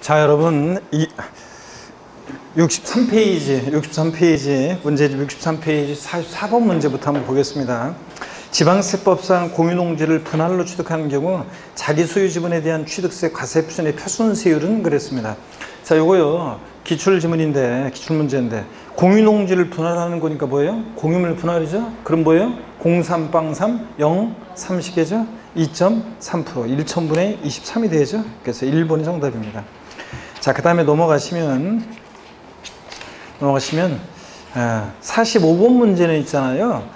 자, 여러분, 63페이지, 문제집 63페이지 44번 문제부터 한번 보겠습니다. 지방세법상 공유농지를 분할로 취득하는 경우 자기 소유 지분에 대한 취득세 과세표준의 표준세율은 그랬습니다. 자, 요거요, 기출지문인데, 기출문제인데, 공유농지를 분할하는 거니까 뭐예요? 공유물 분할이죠? 그럼 뭐예요? 03빵3, 0, 30개죠? 2.3%, 1,000분의 23이 되죠? 그래서 1번이 정답입니다. 자, 그 다음에 넘어가시면 45번 문제는 있잖아요.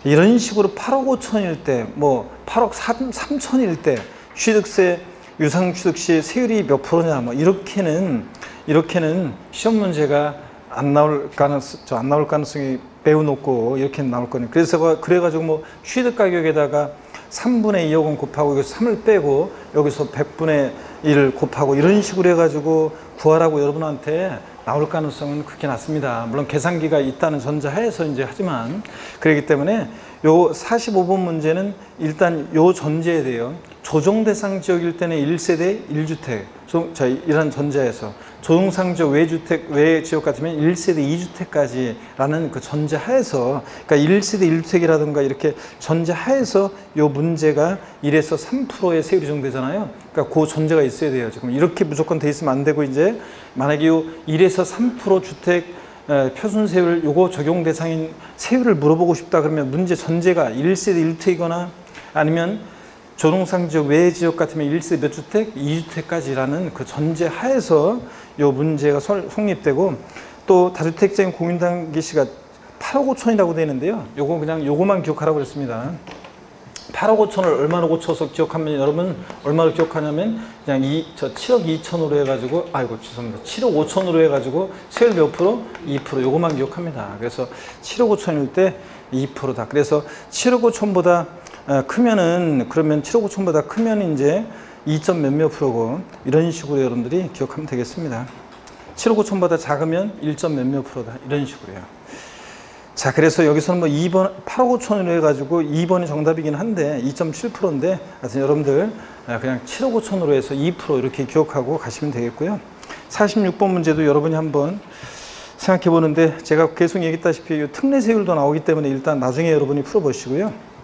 이런 식으로 8억 5천일 때, 뭐 8억 3천일 때 취득세, 유상취득 시 세율이 몇 프로냐, 뭐 이렇게는 시험 문제가 안 나올 가능성이 매우 높고 이렇게 나올 거니. 그래가지고 뭐 취득 가격에다가 3분의 2억 원 곱하고 여기서 3을 빼고 여기서 100분의 1을 곱하고 이런 식으로 해가지고 구하라고 여러분한테 나올 가능성은 크게 낮습니다. 물론 계산기가 있다는 전제하에서 이제 하지만 그렇기 때문에 요 45번 문제는 일단 요 전제에 대해요. 조정 대상 지역일 때는 1세대 1주택. 자, 이런 전제에서 조정상 지역 외 지역 같으면 1세대 2주택까지라는 그 전제하에서, 그러니까 1세대 1주택이라든가 이렇게 전제하에서 요 문제가 1에서 3%의 세율이 정되잖아요. 그러니까 그 전제가 있어야 돼요. 지금 이렇게 무조건 돼 있으면 안 되고, 이제 만약에 요 1에서 3% 주택 표준세율 요거 적용 대상인 세율을 물어보고 싶다 그러면 문제 전제가 1세대 1주택이거나 아니면 조정상 지역 외 지역 같으면 1세대 몇 주택? 2주택까지라는 그 전제 하에서 요 문제가 성립되고, 또 다주택자인 공인당기 시가 8억 5천이라고 되어 있는데요. 요거 그냥 요거만 기억하라고 그랬습니다. 8억 5천을 얼마로 고쳐서 기억하면, 여러분 얼마로 기억하냐면 그냥 7억 2천으로 해가지고, 아이고 죄송합니다, 7억 5천으로 해가지고 세율 몇 프로? 2%. 요거만 기억합니다. 그래서 7억 5천일 때 2%다. 그래서 7억 5천보다 크면은, 그러면 7억 5천보다 크면 이제 2점 몇몇 프로고, 이런 식으로 여러분들이 기억하면 되겠습니다. 7억 5천보다 작으면 1점 몇몇 프로다. 이런 식으로요. 자, 그래서 여기서는 뭐 2번, 8억 5천으로 해가지고 2번이 정답이긴 한데 2.7%인데, 하여튼 여러분들 그냥 7억 5천으로 해서 2% 이렇게 기억하고 가시면 되겠고요. 46번 문제도 여러분이 한번 생각해 보는데, 제가 계속 얘기했다시피 특례세율도 나오기 때문에 일단 나중에 여러분이 풀어보시고요.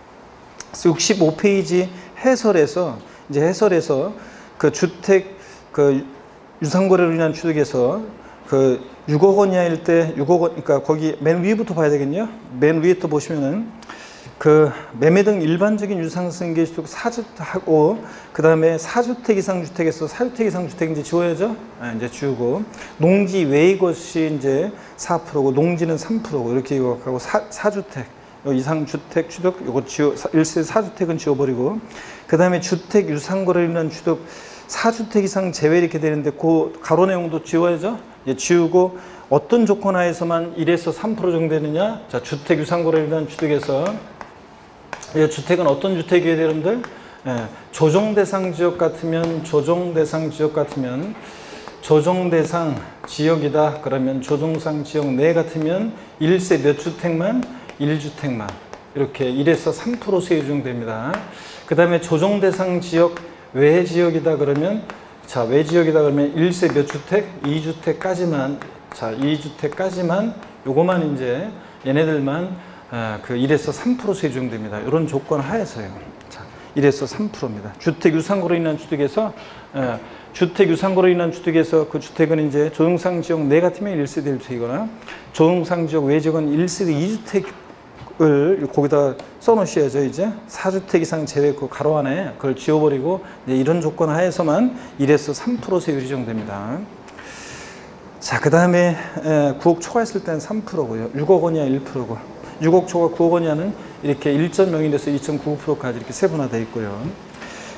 65페이지 해설에서 그 주택 그 유상거래로 인한 취득에서 그 6억 원 이하일 때 6억 원, 그러니까 거기 맨 위부터 봐야 되겠네요. 맨 위에 또 보시면은 그 매매 등 일반적인 유상승계 취득 4주택하고, 그 다음에 4주택 이상 주택에서 4주택 이상 주택 이제 지워야죠. 이제 지우고, 농지 외의 것이 이제 4%고 농지는 3%고 이렇게 기억하고, 4주택 이상 주택 취득 요거 1세 4주택은 지워버리고, 그 다음에 주택 유상거래로 인한 취득 4주택 이상 제외 이렇게 되는데, 그 가로 내용도 지워야죠. 지우고, 어떤 조건 하에서만 1에서 3% 정도 되느냐. 자, 주택 유상거래로 인한 취득에서 이 주택은 어떤 주택이에요, 여러분들? 조정대상 지역 같으면 조정대상 지역이다. 그러면 조정상 지역 내 같으면 1세 몇 주택만? 1주택만. 이렇게 1에서 3% 세율 적용됩니다. 그 다음에 조정대상 지역 외 지역이다 그러면, 자, 외 지역이다 그러면 1세 몇 주택? 2주택까지만. 자, 2주택까지만, 요거만 이제 얘네들만 그 1에서 3% 세율 적용됩니다. 이런 조건 하에서요. 자, 1에서 3%입니다. 주택 유상거래로 인한 취득에서 그 주택은 이제 조정상 지역 내 같으면 1세대 1주택이거나 조정상 지역 외 지역은 1세대 2주택을 거기다 써놓으셔야죠. 이제 4주택 이상 제외 그 가로 안에 그걸 지워버리고, 이제 이런 조건 하에서만 1에서 3% 세율이 적용됩니다. 자, 그 다음에 9억 초과했을 때는 3%고요. 6억 원 이하 1%고, 6억 초과 9억 원 이하는 이렇게 1.0에서 2.99%까지 이렇게 세분화되어 있고요.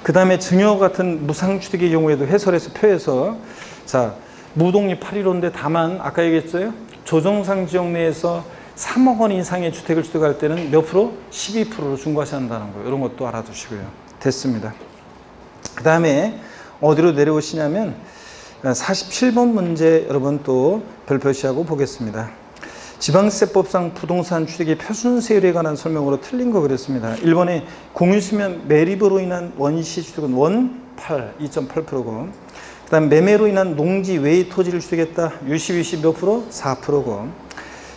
그 다음에 증여 같은 무상취득의 경우에도 해설에서 표에서, 자, 무독립 8.15인데 다만 아까 얘기했어요. 조정상 지역 내에서 3억 원 이상의 주택을 취득할 때는 몇 프로? 12%로 중과시한다는 거예요. 이런 것도 알아두시고요. 됐습니다. 그 다음에 어디로 내려오시냐면 47번 문제 여러분 또 별표시하고 보겠습니다. 지방세법상 부동산 취득의 표준세율에 관한 설명으로 틀린 거 그랬습니다. 1번에 공유수면 매립으로 인한 원시 취득은 원 8, 2.8%고, 그 다음 매매로 인한 농지 외의 토지를 취득했다. 유시 몇 프로? 4%고.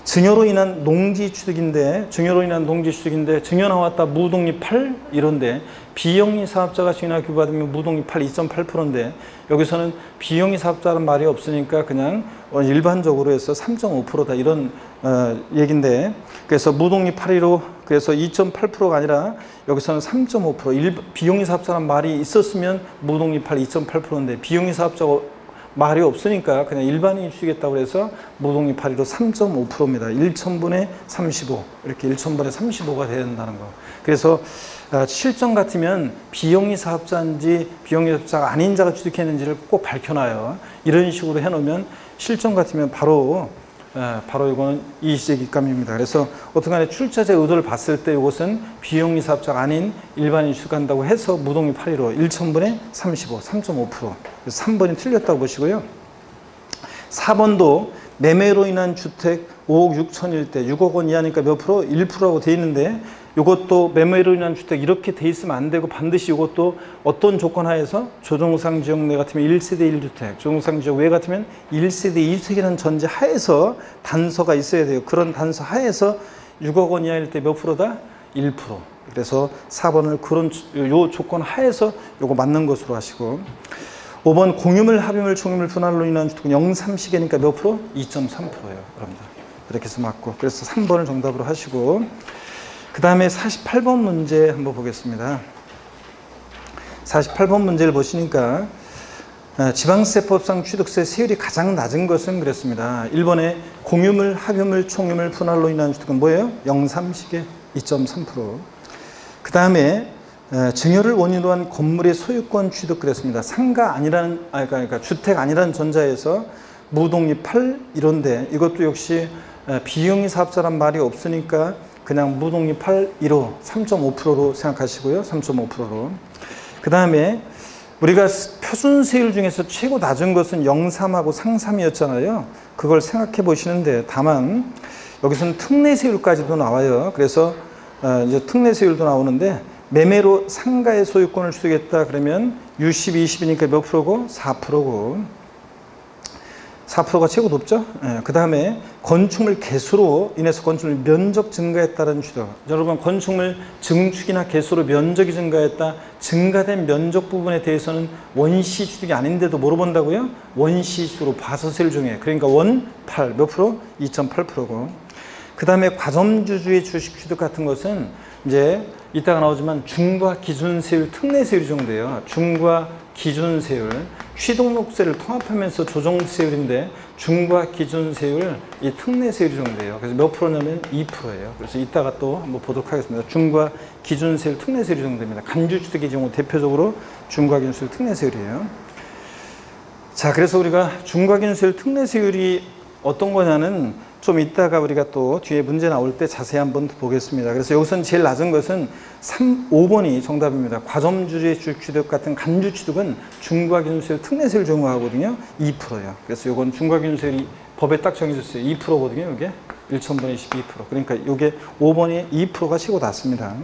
증여로 인한 농지 취득인데 증여 나왔다. 무독립 8 이런데 비영리 사업자가 증여나 규부받으면 무독립 8 2.8%인데 여기서는 비영리 사업자라는 말이 없으니까 그냥 일반적으로 해서 3.5%다 이런 얘긴데 그래서 무독립 8이로 그래서 2.8%가 아니라 여기서는 3.5% 비영리 사업자라는 말이 있었으면 무독립 8 2.8%인데 비영리 사업자가 말이 없으니까 그냥 일반인이 주겠다고 해서 무독립 8이로 3.5%입니다. 1,000분의 35 이렇게 1,000분의 35가 돼야 된다는 거. 그래서 실정 같으면 비영리 사업자인지 비영리 사업자가 아닌 자가 취득했는지를 꼭 밝혀놔요. 이런 식으로 해놓으면 실정 같으면 바로 이거는 이의제기감입니다. 그래서 어떻게 출자자의 의도를 봤을 때 이것은 비영리 사업자가 아닌 일반인이 취득한다고 해서 무독립 8.15 1,000분의 35 3.5% 3번이 틀렸다고 보시고요. 4번도 매매로 인한 주택 5억 6천일 때 6억 원 이하니까 몇 프로? 1%라고 돼 있는데 이것도 매매로 인한 주택 이렇게 돼 있으면 안 되고 반드시 이것도 어떤 조건 하에서 조정상 지역 내 같으면 1세대 1주택, 조정상 지역 외 같으면 1세대 2주택이라는 전제 하에서 단서가 있어야 돼요. 그런 단서 하에서 6억 원 이하일 때 몇 프로다? 1%. 그래서 4번을 그런 요 조건 하에서 요거 맞는 것으로 하시고 5번 공유물, 합유물, 총유물 분할로 인한 주택은 0,3시계니까 몇 프로? 2.3%예요. 여러분들. 이렇게 해서 맞고 그래서 3번을 정답으로 하시고 그 다음에 48번 문제 한번 보겠습니다. 48번 문제를 보시니까 지방세법상 취득세 세율이 가장 낮은 것은 그랬습니다. 1번에 공유물, 합유물, 총유물, 분할로 인한 주택은 뭐예요? 0,3시계 2.3%. 그 다음에 증여를 원인으로 한 건물의 소유권 취득 그랬습니다. 상가 아니라는 그러니까 주택 아니라는 전자에서 무독립 8 이런데 이것도 역시 비영리 사업자란 말이 없으니까 그냥 무독립 8, 1호 3.5%로 생각하시고요. 3.5%로. 그 다음에 우리가 표준세율 중에서 최고 낮은 것은 0,3하고 상삼이었잖아요. 그걸 생각해 보시는데 다만 여기서는 특례세율까지도 나와요. 그래서 이제 특례세율도 나오는데 매매로 상가의 소유권을 취득했다 그러면 60, 20이니까 몇 프로고? 4%고 4%가 최고 높죠. 그 다음에 건축물 개수로 인해서 건축물 면적 증가했다는 취득. 여러분 건축물 증축이나 개수로 면적이 증가했다. 증가된 면적 부분에 대해서는 원시 취득이 아닌데도 물어본다고요? 원시 취득으로 봐서 세율 중에 그러니까 원 8, 몇 프로? 2.8%고 그 다음에 과점주주의 주식 취득 같은 것은 이제 이따가 나오지만 중과 기준세율, 특례세율 정도예요. 중과 기준세율, 취득록세를 통합하면서 조정세율인데 중과 기준세율, 이 특례세율 정도예요. 그래서 몇 프로냐면 2%예요. 그래서 이따가 또 한번 보도록 하겠습니다. 중과 기준세율, 특례세율 정도입니다. 간주취득의 경우 대표적으로 중과 기준세율, 특례세율이에요. 자, 그래서 우리가 중과 기준세율, 특례세율이 어떤 거냐는 좀 이따가 우리가 또 뒤에 문제 나올 때 자세히 한번 보겠습니다. 그래서 여기서는 제일 낮은 것은 5번이 정답입니다. 과점주주의 주취득 같은 간주취득은 중과기준세율 특례세율 적용하거든요. 2%예요. 그래서 이건 중과기준세율이 법에 딱 정해졌어요. 2%거든요. 이게 1,000분의 22%. 그러니까 이게 5번이 2%가 최고 낮습니다.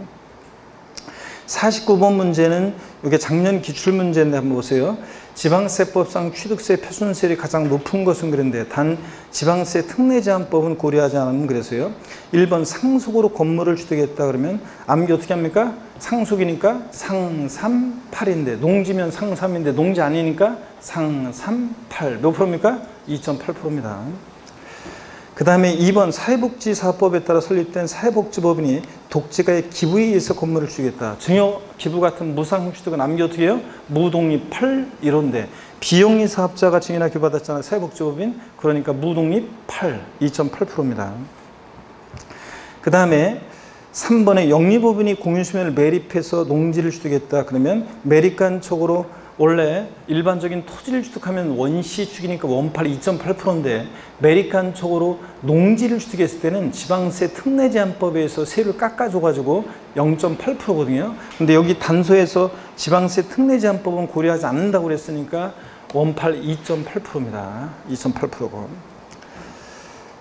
49번 문제는 이게 작년 기출문제인데 한번 보세요. 지방세법상 취득세 표준세율이 가장 높은 것은 그런데 단 지방세 특례제한법은 고려하지 않으면 그래서요. 1번 상속으로 건물을 취득했다 그러면 암기 어떻게 합니까? 상속이니까 상삼팔인데 농지면 상삼인데 농지 아니니까 상삼팔 몇 프로입니까? 2.8%입니다. 그 다음에 2번 사회복지사업법에 따라 설립된 사회복지법인이 독재가의 기부에 의해서 건물을 취득했다. 증여, 기부 같은 무상 취득은 암기 어떻게 해요? 무독립 8 이론데 비영리 사업자가 증여나 기부받았잖아요. 사회복지법인. 그러니까 무독립 8, 2.8%입니다. 그 다음에 3번에 영리법인이 공유수면을 매립해서 농지를 취득했다. 그러면 매립간척으로 원래 일반적인 토지를 취득하면 원시 취득이니까 원팔 2.8%인데 매립간척으로 농지를 취득했을 때는 지방세 특례제한법에 의해서 세율을 깎아줘가지고 0.8%거든요. 근데 여기 단서에서 지방세 특례제한법은 고려하지 않는다고 그랬으니까 원팔 2.8%입니다. 2.8%고.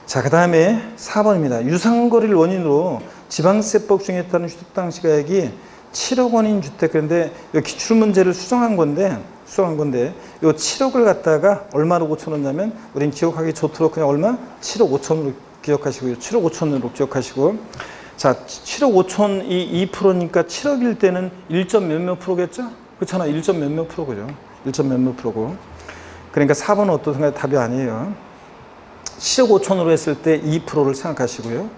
자, 그 다음에 4번입니다. 유상거래를 원인으로 지방세법 중에 따른 취득 당시가액이 7억 원인 주택. 그런데 기출문제를 수정한 건데 수록한 건데 요 7억을 갖다가 얼마로 고쳐놓냐면 우린 기억하기 좋도록 그냥 얼마? 7억 5천으로 기억하시고요. 7억 5천으로 기억하시고 자 7억 5천이 2%니까 7억일 때는 1점 몇몇 프로겠죠? 그렇잖아. 1점 몇몇 프로죠. 1점 몇몇 프로고 그러니까 4번은 어떻든가 답이 아니에요. 7억 5천으로 했을 때 2%를 생각하시고요.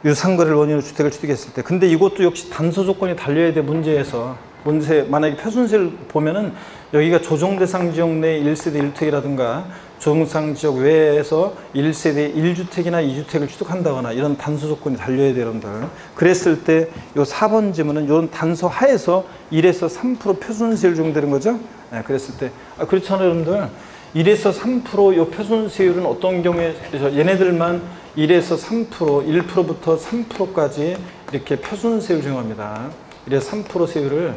유상거래를 원인으로 주택을 취득했을 때 근데 이것도 역시 단서 조건이 달려야 돼. 문제에서 만약에 표준세를 보면은 여기가 조정대상 지역 내 1세대 1주택이라든가 조정대상 지역 외에서 1세대 1주택이나 2주택을 취득한다거나 이런 단서 조건이 달려야 돼요, 여러분들. 그랬을 때 요 4번 지문은 이런 단서 하에서 1에서 3% 표준세율 적용되는 거죠. 네, 그랬을 때 그렇잖아요, 여러분들. 1에서 3%요 표준세율은 어떤 경우에 얘네들만 1에서 3%, 1%부터 3%까지 이렇게 표준세율 적용합니다. 1에서 3% 세율을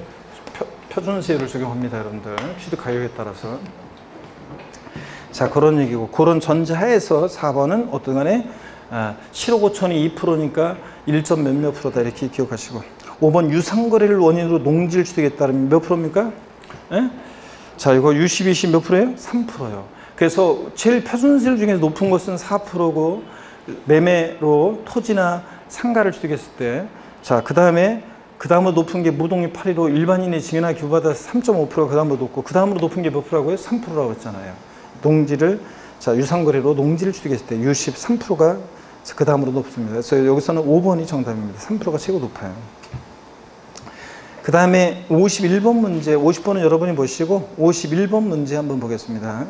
표준세율을 적용합니다, 여러분들. 취득 가격에 따라서. 자, 그런 얘기고 그런 전제하에서 4번은 어떤 간에 7억 5천이 2%니까 1점 몇몇 프로다 이렇게 기억하시고 5번 유상거래를 원인으로 농지를 취득했다면 몇 프로입니까? 예? 자, 이거 유시, 비시 몇 프로예요? 3%예요. 그래서 제일 표준세율 중에서 높은 것은 4%고 매매로 토지나 상가를 취득했을 때 자, 그 다음으로 높은 게 무동이 8%로 일반인이 증여나 기부받아서 3.5%가 그 다음으로 높고 그 다음으로 높은 게 몇 프로라고요? 3%라고 했잖아요. 농지를 자 유상거래로 농지를 취득했을 때 유시 3%가 그 다음으로 높습니다. 그래서 여기서는 5번이 정답입니다. 3%가 최고 높아요. 그 다음에 51번 문제 50번은 여러분이 보시고 51번 문제 한번 보겠습니다.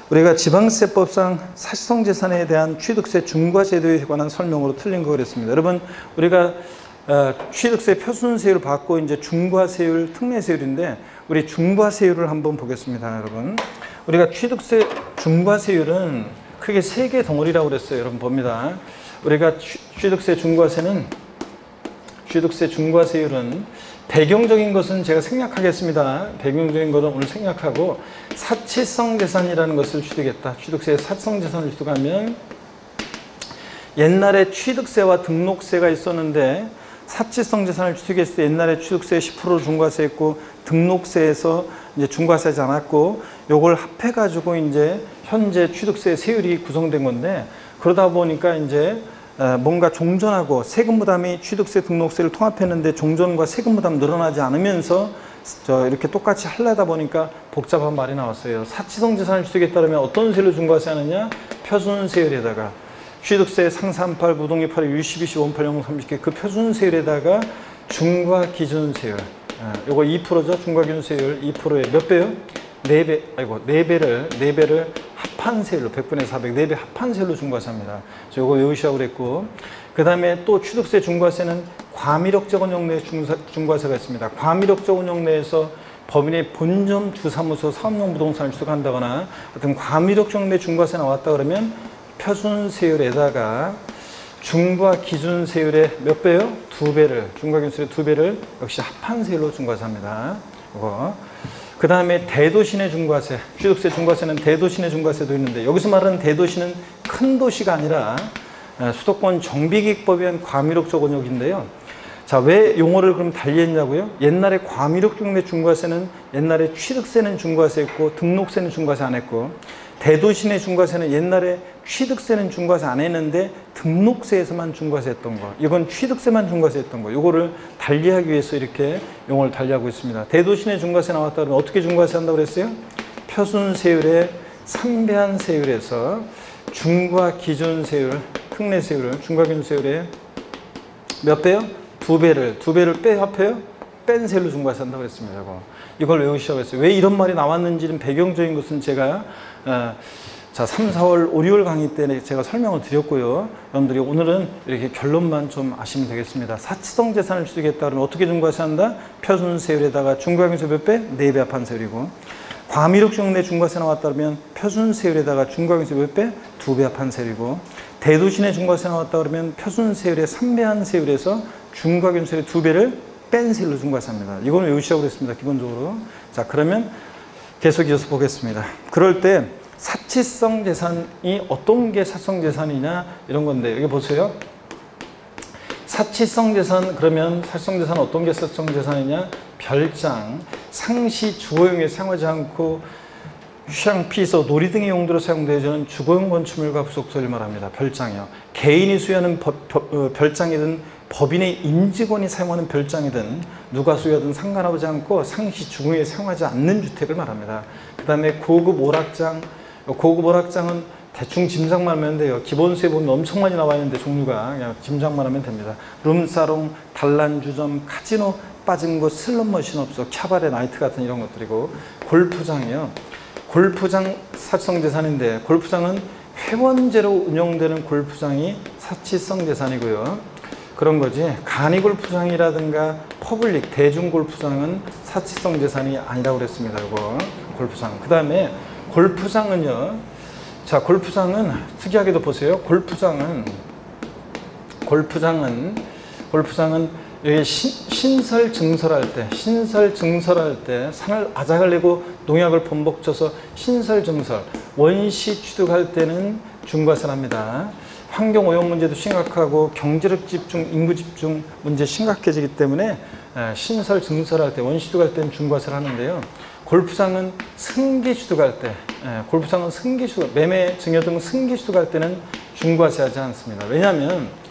우리가 지방세법상 사실성 재산에 대한 취득세 중과제도에 관한 설명으로 틀린 거 그랬습니다. 여러분 우리가 취득세 표준세율을 받고 이제 중과세율, 특례세율인데 우리 중과세율을 한번 보겠습니다, 여러분. 우리가 취득세 중과세율은 크게 3개 덩어리라고 그랬어요. 여러분 봅니다. 우리가 취득세 중과세율은 배경적인 것은 제가 생략하겠습니다. 배경적인 것은 오늘 생략하고 사치성 재산이라는 것을 취득했다. 취득세에 사치성 재산을 취득하면 옛날에 취득세와 등록세가 있었는데 사치성 재산을 취득했을 때 옛날에 취득세 10% 중과세했고 등록세에서 이제 중과세하지 않았고 요걸 합해가지고 이제 현재 취득세 세율이 구성된 건데 그러다 보니까 이제 뭔가 종전하고 세금 부담이 취득세 등록세를 통합했는데 종전과 세금 부담 늘어나지 않으면서 이렇게 똑같이 하려다 보니까 복잡한 말이 나왔어요. 사치성 재산을 취득했다면 어떤 세율로 중과세하느냐? 표준세율에다가 취득세 상산팔, 부동의 8, 유시비시, 원팔, 영공 30개 그 표준세율에다가 중과기준세율 요거 2%죠. 중과기준세율 2%에 몇 배요? 4배, 아이고 4배를 합한세율로 100분의 400, 4배 합한세율로 중과세합니다. 요거 외우시라고 그랬고 그 다음에 또 취득세 중과세는 과미력적은 영내에 중과세가 있습니다. 과미력적은 영내에서 법인의 본점, 주사무소, 사업용 부동산을 취득한다거나 어떤 과미력적 내 중과세 나왔다 그러면 표준세율에다가 중과기준세율의 몇 배요? 2배를 중과기준세율의 2배를 역시 합한세율로 중과세합니다. 이거. 그 다음에 대도시내 중과세, 취득세 중과세는 대도시내 중과세도 있는데 여기서 말하는 대도시는 큰 도시가 아니라 수도권 정비기획법에 의한 과미력적 원역인데요. 자, 왜 용어를 그럼 달리 했냐고요? 옛날에 과미력적 내 중과세는 옛날에 취득세는 중과세했고 등록세는 중과세 안 했고 대도시내 중과세는 옛날에 취득세는 중과세 안 했는데 등록세에서만 중과세했던 거. 이건 취득세만 중과세했던 거. 이거를 달리하기 위해서 이렇게 용어를 달리하고 있습니다. 대도시내 중과세 나왔다 그러면 어떻게 중과세한다고 그랬어요? 표준세율의 3배한 세율에서 중과기준세율, 특례세율을 중과기준세율의 몇 배요? 2배를 합해요? 뺀 세율로 중과세한다고 그랬습니다. 이걸 외우시라고 했어요. 왜 이런 말이 나왔는지는 배경적인 것은 제가 자 3, 4월, 5, 6월 강의 때 제가 설명을 드렸고요. 여러분들이 오늘은 이렇게 결론만 좀 아시면 되겠습니다. 사치성 재산을 취득했다 그러면 어떻게 중과세한다? 표준세율에다가 중과기준세 몇 배? 4배 합한 세율이고 과미력적 내 중과세 나왔다 그러면 표준세율에다가 중과기준세 몇 배? 2배 합한 세율이고 대도시 내 중과세 나왔다 그러면 표준세율의 3배한 세율에서 중과기준세율의 2배를 뺀 세율로 중과세합니다. 이거는 외우시라고 그랬습니다. 기본적으로. 자, 그러면 계속 이어서 보겠습니다. 그럴 때 사치성 재산이 어떤 게 사치성 재산이냐 이런 건데 여기 보세요. 사치성 재산 그러면 사치성 재산은 어떤 게 사치성 재산이냐? 별장, 상시 주거용에 사용하지 않고 휴양, 피서, 놀이 등의 용도로 사용되어지는 주거용 건축물과 부속설을 말합니다. 별장이요. 개인이 소유하는 별장이든 법인의 임직원이 사용하는 별장이든 누가 소유하든 상관하지 않고 상시 주거용에 사용하지 않는 주택을 말합니다. 그 다음에 고급 오락장. 고급 오락장은 대충 짐작만 하면 돼요. 기본서에 보면 엄청 많이 나와 있는데 종류가 그냥 짐작만 하면 됩니다. 룸사롱, 단란주점, 카지노 빠진 곳, 슬롯머신업소, 캬바레, 나이트 같은 이런 것들이고, 골프장이요. 골프장 사치성 재산인데 골프장은 회원제로 운영되는 골프장이 사치성 재산이고요. 그런 거지 간이 골프장이라든가 퍼블릭 대중 골프장은 사치성 재산이 아니라고 그랬습니다. 이거 골프장. 그 다음에 골프장은요. 자, 골프장은 특이하게도 보세요. 골프장은 여기 신설 증설할 때 산을 아작을 내고 농약을 범벅 쳐서 신설 증설, 원시 취득할 때는 중과세를 합니다. 환경 오염 문제도 심각하고 경제력 집중, 인구 집중 문제 심각해지기 때문에 신설 증설할 때, 원시 취득할 때는 중과세를 하는데요. 골프장은 승계 취득할 때, 매매 증여 등 승계 취득할 때는 중과세하지 않습니다. 왜냐하면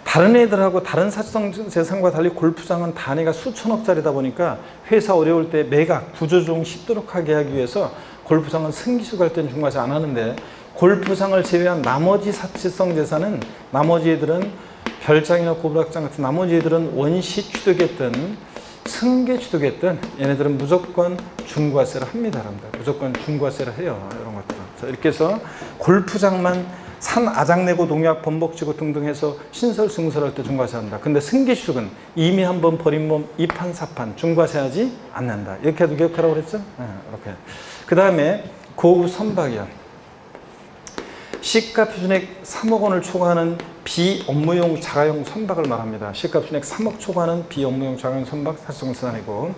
다른 애들하고 다른 사치성 재산과 달리 골프장은 단위가 수천억짜리다 보니까 회사 어려울 때 매각, 구조조정 쉽도록 하게 하기 위해서 골프장은 승계 취득할 때는 중과세 안 하는데, 골프장을 제외한 나머지 사치성 재산은 나머지 애들은 별장이나 고부락장 같은 나머지 애들은 원시 취득했든 승계 취득했든 얘네들은 무조건 중과세를 합니다. 여러분들. 무조건 중과세를 해요. 이런 것들은. 자, 이렇게 해서 골프장만 산 아작내고 농약 범벅지고 등등 해서 신설 증설할 때 중과세한다. 근데 승계 취득은 이미 한번 버린 몸 이판사판 중과세하지 않는다. 이렇게 해도 기억하라고 그랬죠? 네, 이렇게. 그 다음에 고급 선박이요. 시가 표준액 3억 원을 초과하는 비업무용 자가용 선박을 말합니다. 시가 표준액 3억 초과하는 비업무용 자가용 선박 사치성 재산이고,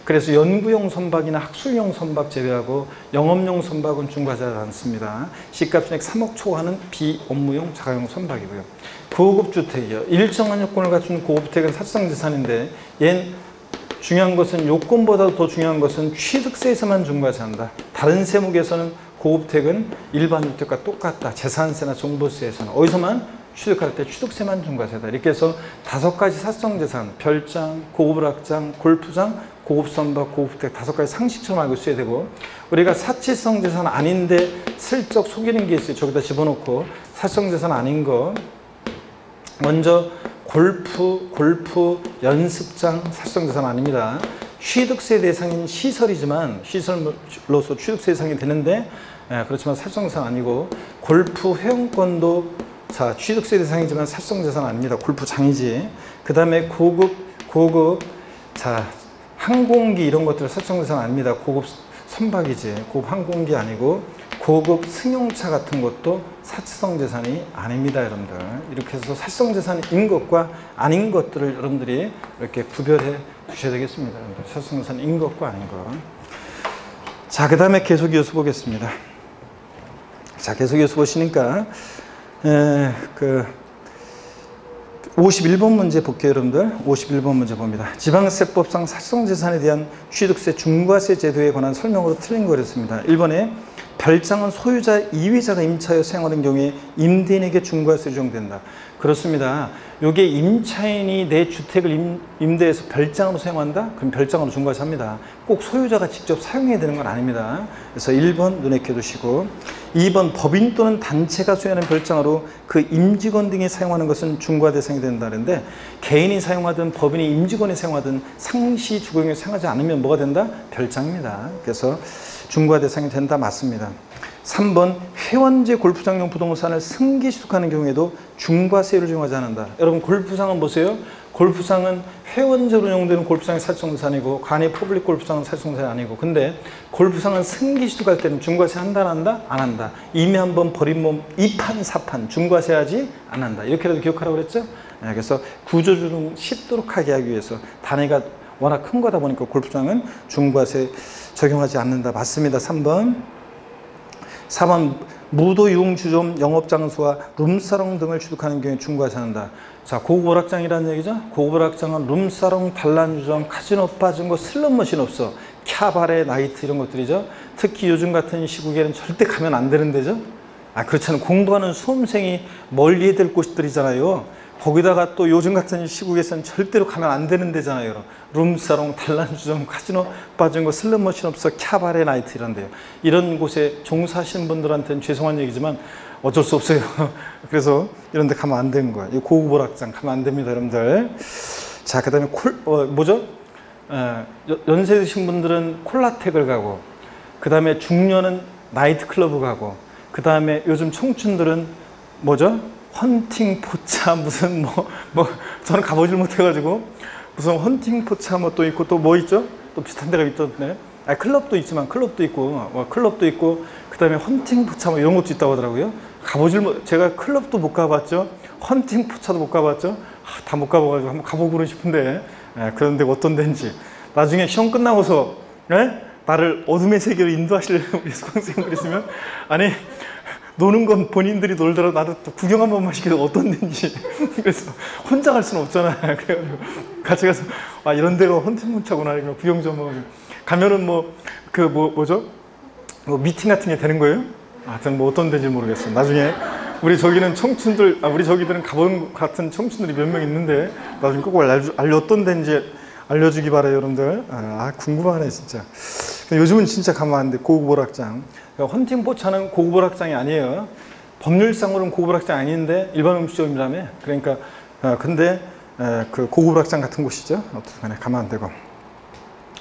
그래서 연구용 선박이나 학술용 선박 제외하고 영업용 선박은 중과세하지 않습니다. 시가 표준액 3억 초과하는 비업무용 자가용 선박이고요. 고급 주택이요. 일정한 요건을 갖춘 고급 주택은 사치성 재산인데, 얘는 중요한 것은, 요건보다 더 중요한 것은 취득세에서만 중과세한다. 다른 세목에서는 고급주택은 일반 주택과 똑같다. 재산세나 종부세에서는 어디서만 취득할 때 취득세만 중과세다. 이렇게 해서 5가지 사치성 재산, 별장, 고급오락장, 골프장, 고급선박, 고급주택 5가지 상식처럼 알고 있어야 되고, 우리가 사치성 재산 아닌데 슬쩍 속이는 게 있어요. 저기다 집어넣고 사치성 재산 아닌 거. 먼저 골프 연습장 사치성 재산 아닙니다. 취득세 대상인 시설이지만, 시설로서 취득세 대상이 되는데, 그렇지만 사치성 재산 아니고, 골프 회원권도 자 취득세 대상이지만 사치성 재산 아닙니다. 골프장이지. 그 다음에 고급 자 항공기 이런 것들 사치성 재산 아닙니다. 고급 선박이지. 고급 항공기 아니고, 고급 승용차 같은 것도 사치성 재산이 아닙니다. 여러분들. 이렇게 해서 사치성 재산인 것과 아닌 것들을 여러분들이 이렇게 구별해 두셔야 되겠습니다. 여러분들. 사치성 재산인 것과 아닌 것. 자, 그 다음에 계속 이어서 보겠습니다. 자, 계속 이어서 보시니까 51번 문제 볼게요. 여러분들. 51번 문제 봅니다. 지방세법상 사치성 재산에 대한 취득세 중과세 제도에 관한 설명으로 틀린 거였습니다. 1번에 별장은 소유자 이외자가 임차하여 사용하는 경우에 임대인에게 중과세 적용된다. 그렇습니다. 이게 임차인이 내 주택을 임대해서 별장으로 사용한다? 그럼 별장으로 중과세 합니다. 꼭 소유자가 직접 사용해야 되는 건 아닙니다. 그래서 1번 눈에 켜두시고, 2번 법인 또는 단체가 소유하는 별장으로 그 임직원 등이 사용하는 것은 중과 대상이 된다는데, 개인이 사용하든 법인이 임직원이 사용하든 상시 주거용에 사용하지 않으면 뭐가 된다? 별장입니다. 그래서 중과 대상이 된다. 맞습니다. 3번 회원제 골프장용 부동산을 승계 취득하는 경우에도 중과세율을 적용하지 않는다. 여러분, 골프장은 보세요. 골프장은 회원제로 운영되는 골프장이 사치성 재산이고, 간이 퍼블릭 골프장은 사치성 재산이 아니고, 근데 골프장은 승계 취득할 때는 중과세 한다 안 한다? 안 한다. 이미 한번 버린 몸 이판사판 중과세하지 안 한다. 이렇게라도 기억하라고 그랬죠? 그래서 구조조정 쉽도록 하게 하기 위해서, 단위가 워낙 큰 거다 보니까 골프장은 중과세 적용하지 않는다. 맞습니다. 3번. 4번 무도 유흥주점 영업장소와 룸사롱 등을 취득하는 경우에 중과세한다. 자, 고급오락장이라는 얘기죠. 고급오락장은 룸사롱, 단란주점, 카지노 빠진 거, 슬롯머신 없어. 캬바레 나이트 이런 것들이죠. 특히 요즘 같은 시국에는 절대 가면 안 되는 데죠. 그렇잖아요. 공부하는 수험생이 멀리 될 곳들이잖아요. 거기다가 또 요즘 같은 시국에서는 절대로 가면 안 되는 데잖아요. 룸사롱, 단란주점, 카지노 빠진 거, 슬롯머신업소, 캬바레 나이트 이런 데요. 이런 곳에 종사하시는 분들한테는 죄송한 얘기지만 어쩔 수 없어요. 그래서 이런 데 가면 안 되는 거예요. 고급 오락장 가면 안 됩니다, 여러분들. 자, 그 다음에 연세 드신 분들은 콜라텍을 가고, 그 다음에 중년은 나이트클럽을 가고, 그 다음에 요즘 청춘들은 뭐죠? 헌팅 포차 무슨 저는 가보질 못해가지고 무슨 헌팅 포차 또 있고 또 뭐 있죠? 또 비슷한 데가 있던데. 클럽도 있지만 클럽도 있고 그 다음에 헌팅 포차 이런 것도 있다고 하더라고요. 제가 클럽도 못 가봤죠. 헌팅 포차도 못 가봤죠. 다 못 가봐가지고 한번 가보고는 싶은데 그런 데가 어떤 데인지 나중에 시험 끝나고서 나를 어둠의 세계로 인도하실 우리 수강생분이 있으면 아니 노는 건 본인들이 놀더라도 나도 또 구경 한 번만 시켜서 어떤 데인지 그래서 혼자 갈 수는 없잖아. 그래가지고 같이 가서 이런 데가 헌팅 포차구나 이거 구경 좀 하고 가면은 뭐죠? 미팅 같은 게 되는 거예요? 하여튼 어떤 데인지 모르겠어요. 나중에 우리 저기는 우리 저기들은 가본 것 같은 청춘들이 몇 명 있는데 나중에 꼭 어떤 데인지 알려주기 바라요, 여러분들. 궁금하네, 진짜. 요즘은 진짜 가면 안 돼, 고급 오락장. 헌팅 포차는 고급 오락장이 아니에요. 법률상으로는 고급 오락장 아닌데 일반 음식점이라며. 그러니까, 근데 그 고급 오락장 같은 곳이죠. 어떻게 가면 안 되고.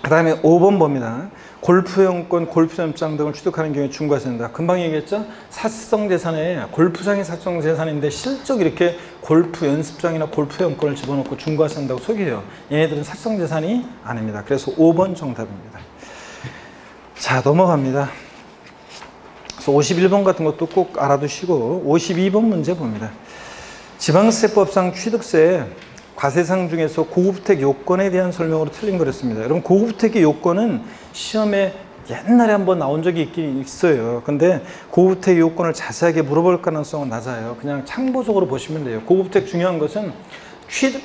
그 다음에 5번 봅니다. 골프용권, 골프연장 등을 취득하는 경우에 중과세입니다. 금방 얘기했죠? 사실성재산에 골프장이 사실성재산인데 실적 이렇게 골프 연습장이나 골프용권을 집어넣고 중과세한다고 속여요. 얘네들은 사실성재산이 아닙니다. 그래서 5번 정답입니다. 자, 넘어갑니다. 그래서 51번 같은 것도 꼭 알아두시고 52번 문제 봅니다. 지방세법상 취득세 과세상 중에서 고급주택 요건에 대한 설명으로 틀린 거랬습니다. 여러분, 고급주택의 요건은 시험에 옛날에 한번 나온 적이 있긴 있어요. 근데 고급주택 요건을 자세하게 물어볼 가능성은 낮아요. 그냥 참고적으로 보시면 돼요. 고급주택 중요한 것은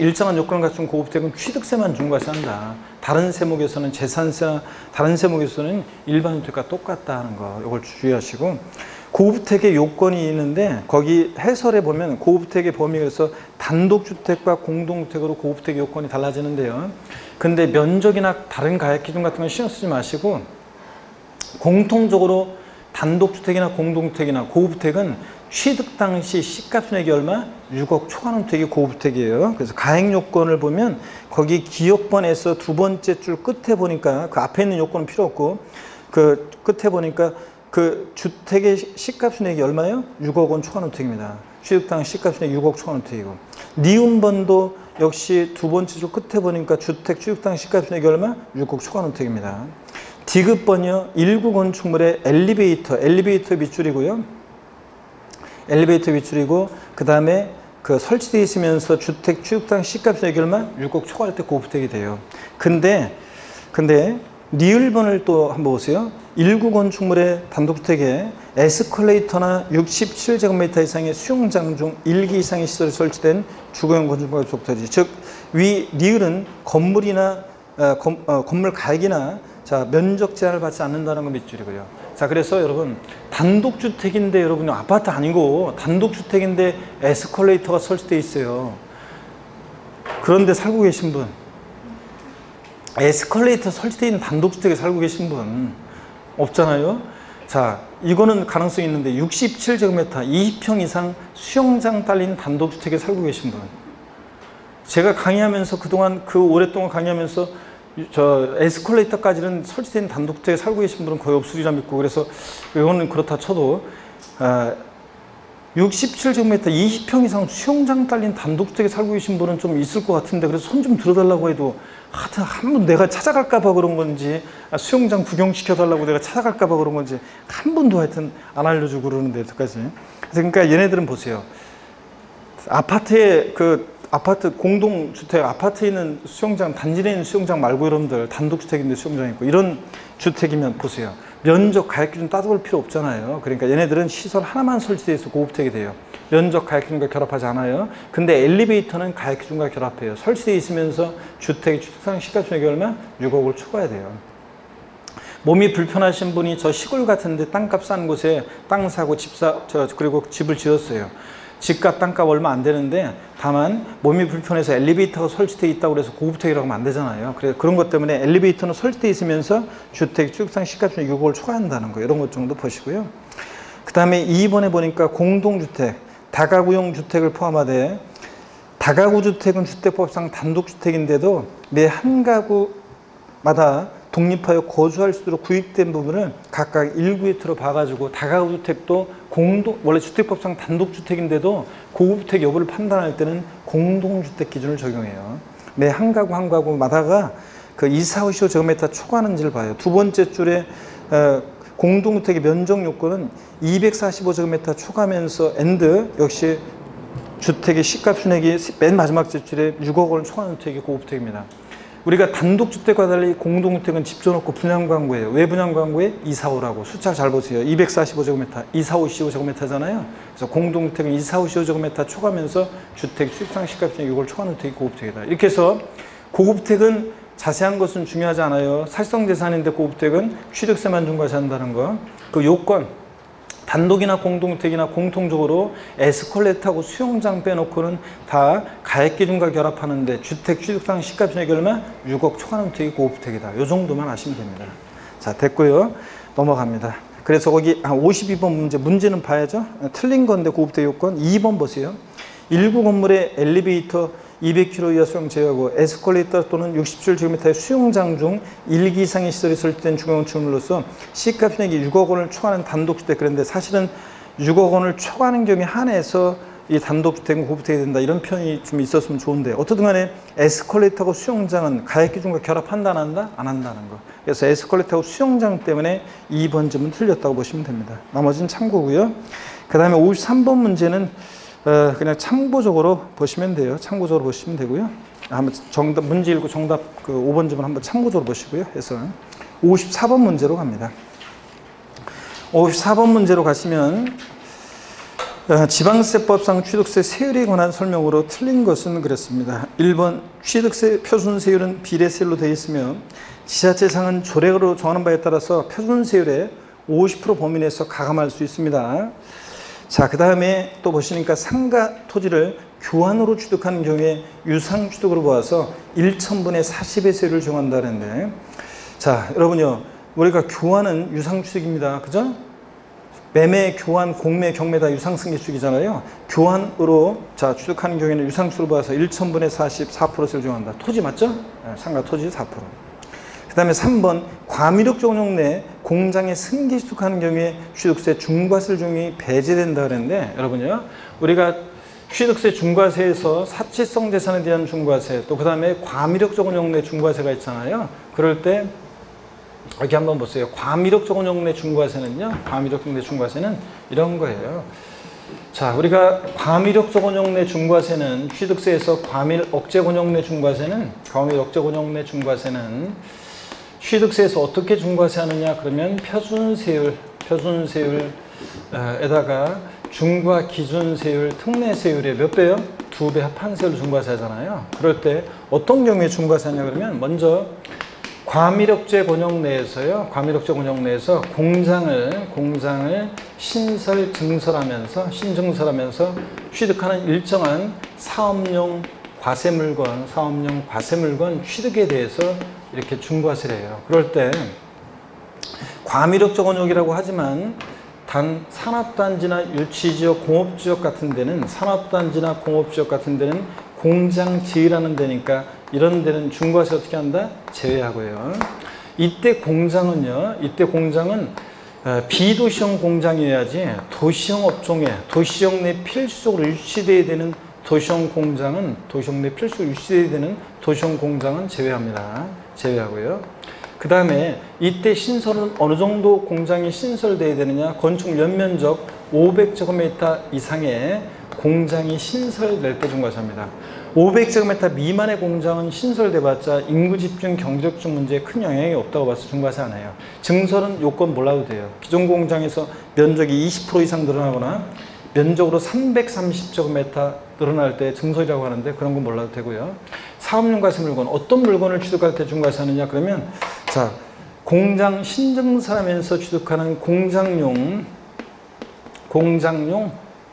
일정한 요건을 갖춘 고급주택은 취득세만 중과세한다. 다른 세목에서는 재산세나 다른 세목에서는 일반 주택과 똑같다 하는 거, 이걸 주의하시고, 고급주택의 요건이 있는데 거기 해설에 보면 고급주택의 범위에서 단독주택과 공동주택으로 고급주택의 요건이 달라지는데요. 근데 면적이나 다른 가액기준 같은 건 신경 쓰지 마시고 공통적으로 단독주택이나 공동주택이나 고급주택은 취득 당시 시가순액이 얼마? 6억 초과하는 주택이 고급주택이에요. 그래서 가액 요건을 보면 거기 기억번에서 두 번째 줄 끝에 보니까 그 앞에 있는 요건은 필요 없고 그 끝에 보니까 그 주택의 시가순액이 얼마예요? 6억 원 초과하는 주택입니다. 취득 당시 시가순액 6억 초과하는 주택이고, 니은번도 역시 두 번째 줄 끝에 보니까 주택 취득 당시 시가순액이 얼마? 6억 초과하는 주택입니다. 디귿번이요. 1구 건축물의 엘리베이터 밑줄이고요. 엘리베이터 밑줄이고, 그 다음에 그 설치되어 있으면서 주택 취득 당시 시가순액이 얼마? 6억 초과할 때 고급주택이 돼요. 근데 니을번을 또 한번 보세요. 1구 건축물의 단독주택에 에스컬레이터나 67제곱미터 이상의 수영장 중 1기 이상의 시설이 설치된 주거용 건축물과 속하지. 즉, 위 니을은 건물이나 건물 가액이나 면적 제한을 받지 않는다는 건 밑줄이고요. 자, 그래서 여러분, 단독주택인데 여러분 아파트 아니고 단독주택인데 에스컬레이터가 설치되어 있어요. 그런데 살고 계신 분, 에스컬레이터 설치되어 있는 단독주택에 살고 계신 분 없잖아요. 자, 이거는 가능성이 있는데 67제곱미터 20평 이상 수영장 딸린 단독주택에 살고 계신 분, 제가 강의하면서 그동안 오랫동안 강의하면서 에스컬레이터까지는 설치된 단독주택에 살고 계신 분은 거의 없으리라 믿고, 그래서 이거는 그렇다 쳐도 67제곱미터 20평 이상 수영장 딸린 단독주택에 살고 계신 분은 좀 있을 것 같은데, 그래서 손 좀 들어달라고 해도 하여튼 한 번 내가 찾아갈까 봐 그런 건지, 수영장 구경시켜달라고 내가 찾아갈까 봐 그런 건지 한 번도 하여튼 안 알려주고 그러는데 여태까지. 그러니까 얘네들은 보세요. 아파트 공동주택, 아파트에 있는 수영장, 단지에 있는 수영장 말고 여러분들 단독주택인데 수영장 있고 이런 주택이면 보세요. 면적 가액 기준 따져볼 필요 없잖아요. 그러니까 얘네들은 시설 하나만 설치되어 있어 고급주택이 돼요. 면적 가액 기준과 결합하지 않아요. 근데 엘리베이터는 가액 기준과 결합해요. 설치되어 있으면서 주택의 취득상 시가총액이 얼마? 6억을 초과해야 돼요. 몸이 불편하신 분이 저 시골 같은데 땅값 싼 곳에 땅 사고 그리고 집을 지었어요. 집값 땅값 얼마 안 되는데 다만 몸이 불편해서 엘리베이터가 설치되어 있다고 해서 고급택이라고 하면 안 되잖아요. 그래서 그런 것 때문에 엘리베이터는 설치되어 있으면서 주택 취득상 시가총액 6억을 초과한다는 거, 이런 것 정도 보시고요. 그 다음에 2번에 보니까 공동주택, 다가구용 주택을 포함하되, 다가구 주택은 주택법상 단독주택인데도 매 한 가구마다 독립하여 거주할 수 있도록 구획된 부분을 각각 1구에트로 봐가지고 다가구 주택도 원래 주택법상 단독주택인데도 고급주택 여부를 판단할 때는 공동주택 기준을 적용해요. 매 한 가구 한 가구마다가 그 245 제곱미터 초과하는지를 봐요. 두 번째 줄에 공동주택의 면적 요건은 245 제곱미터 초과하면서 역시 주택의 시가 순액이 맨 마지막 줄에 6억 원을 초과하는 주택이 고급주택입니다. 우리가 단독주택과 달리 공동주택은 집 줘놓고 분양광고예요. 왜 분양광고에? 245라고. 숫자 잘 보세요. 245제곱미터, 245제곱미터잖아요. 그래서 공동주택은 245제곱미터 초과하면서 주택 수익상 시가총액 6을 초과하는 주택이 고급주택이다. 이렇게 해서 고급주택은 자세한 것은 중요하지 않아요. 살성재산인데 고급주택은 취득세만 중과세한다는 거. 그 요건, 단독이나 공동주택이나 공통적으로 에스컬레이터하고 수영장 빼놓고는 다 가액기준과 결합하는데 주택 취득상 시가총액이 얼마? 6억 초과하는 주택이 고급주택이다. 이 정도만 아시면 됩니다. 자, 됐고요. 넘어갑니다. 그래서 거기 52번 문제는 봐야죠. 틀린 건데 고급주택 요건 2번 보세요. 일부 건물의 엘리베이터 200km 이하 수용 제외하고 에스컬레이터 또는 67제곱미터의 수영장 중 1기 이상의 시설이 설치된 중앙건물로서 시가총액이 6억 원을 초과하는 단독주택. 그런데 사실은 6억 원을 초과하는 경우에 한해서 이 단독주택은 고급주택이 된다, 이런 표현이 좀 있었으면 좋은데, 어떻든 간에 에스컬레이터하고 수영장은 가액기준과 결합한다 안 한다? 안 한다는 거. 그래서 에스컬레이터하고 수영장 때문에 2번 점은 틀렸다고 보시면 됩니다. 나머지는 참고고요. 그 다음에 53번 문제는 그냥 참고적으로 보시면 돼요. 참고적으로 보시면 되고요. 한번 정답 문제 읽고 정답 그 5번 점을 한번 참고적으로 보시고요. 해서 54번 문제로 갑니다. 54번 문제로 가시면 지방세법상 취득세 세율에 관한 설명으로 틀린 것은 그렇습니다. 1번 취득세 표준세율은 비례세율로 되어 있으며 지자체상은 조례로 정하는 바에 따라서 표준세율의 50% 범위 내에서 가감할 수 있습니다. 자, 그 다음에 또 보시니까 상가 토지를 교환으로 취득하는 경우에 유상취득으로 보아서 1,000분의 40의 세율을 정한다는데, 자, 여러분요, 우리가 교환은 유상취득입니다. 그죠? 매매, 교환, 공매, 경매 다 유상승계취득이잖아요. 교환으로 자 취득하는 경우에는 유상취득을 보아서 1,000분의 44% 세율을 정한다. 토지 맞죠? 네, 상가 토지 4%. 그 다음에 3번 과미력 적용 내 공장에 승계 취득하는 경우에 취득세 중과세 중이 배제된다 그랬는데, 여러분요, 우리가 취득세 중과세에서 사치성 재산에 대한 중과세, 또 그 다음에 과미력 적용 내 중과세가 있잖아요. 그럴 때 여기 한번 보세요. 과미력 적용 내 중과세는요, 과미력 적용 내 중과세는 이런 거예요. 자, 우리가 과미력 적용 내 중과세는 취득세에서 과밀 억제 권역 내 중과세는 취득세에서 어떻게 중과세 하느냐 그러면 표준세율에다가 중과 기준세율, 특례세율의 몇 배요? 2배 합한세율 중과세 하잖아요. 그럴 때 어떤 경우에 중과세 하냐 그러면 먼저 과밀억제 권역 내에서요. 과밀억제 권역 내에서 공장을 신증설하면서 취득하는 일정한 사업용 과세물건 취득에 대해서 이렇게 중과세를 해요. 그럴 때 과밀억제 권역이라고 하지만 단 산업단지나 유치지역, 공업지역 같은 데는 공장지으라는 데니까 이런 데는 중과세 어떻게 한다? 제외하고요. 이때 공장은 비도시형 공장이어야지 도시형 업종에 도시형 내 필수적으로 유치되어야 되는 도시형 공장은 제외합니다. 제외하고요. 그 다음에 이때 신설은 어느 정도 공장이 신설되어야 되느냐? 건축 연면적 500제곱미터 이상의 공장이 신설될 때 중과세합니다. 500제곱미터 미만의 공장은 신설돼봤자 인구 집중, 경제 집중 문제에 큰 영향이 없다고 봐서 중과세 안 해요. 증설은 요건 몰라도 돼요. 기존 공장에서 면적이 20% 이상 늘어나거나 면적으로 330제곱미터 늘어날 때 증설이라고 하는데 그런 건 몰라도 되고요. 사업용 과세 물건, 어떤 물건을 취득할 때 중과세 하느냐 그러면 자, 공장 신증설하면서 취득하는 공장용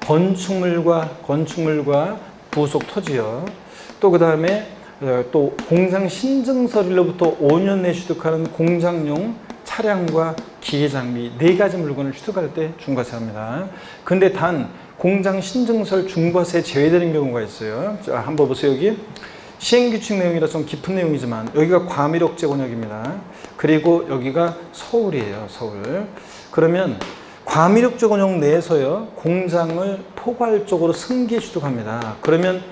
건축물과 부속 토지요. 또 그 다음에 또 공장 신증설일로부터 5년 내 취득하는 공장용 차량과 기계 장비 4가지 물건을 취득할 때 중과세 합니다. 근데 단 공장 신증설 중과세 제외되는 경우가 있어요. 자, 한번 보세요. 여기 시행규칙 내용이라 좀 깊은 내용이지만 여기가 과밀옥제권역입니다. 그리고 여기가 서울이에요. 서울. 그러면 과밀옥제권역 내에서요 공장을 포괄적으로 승계 취득합니다. 그러면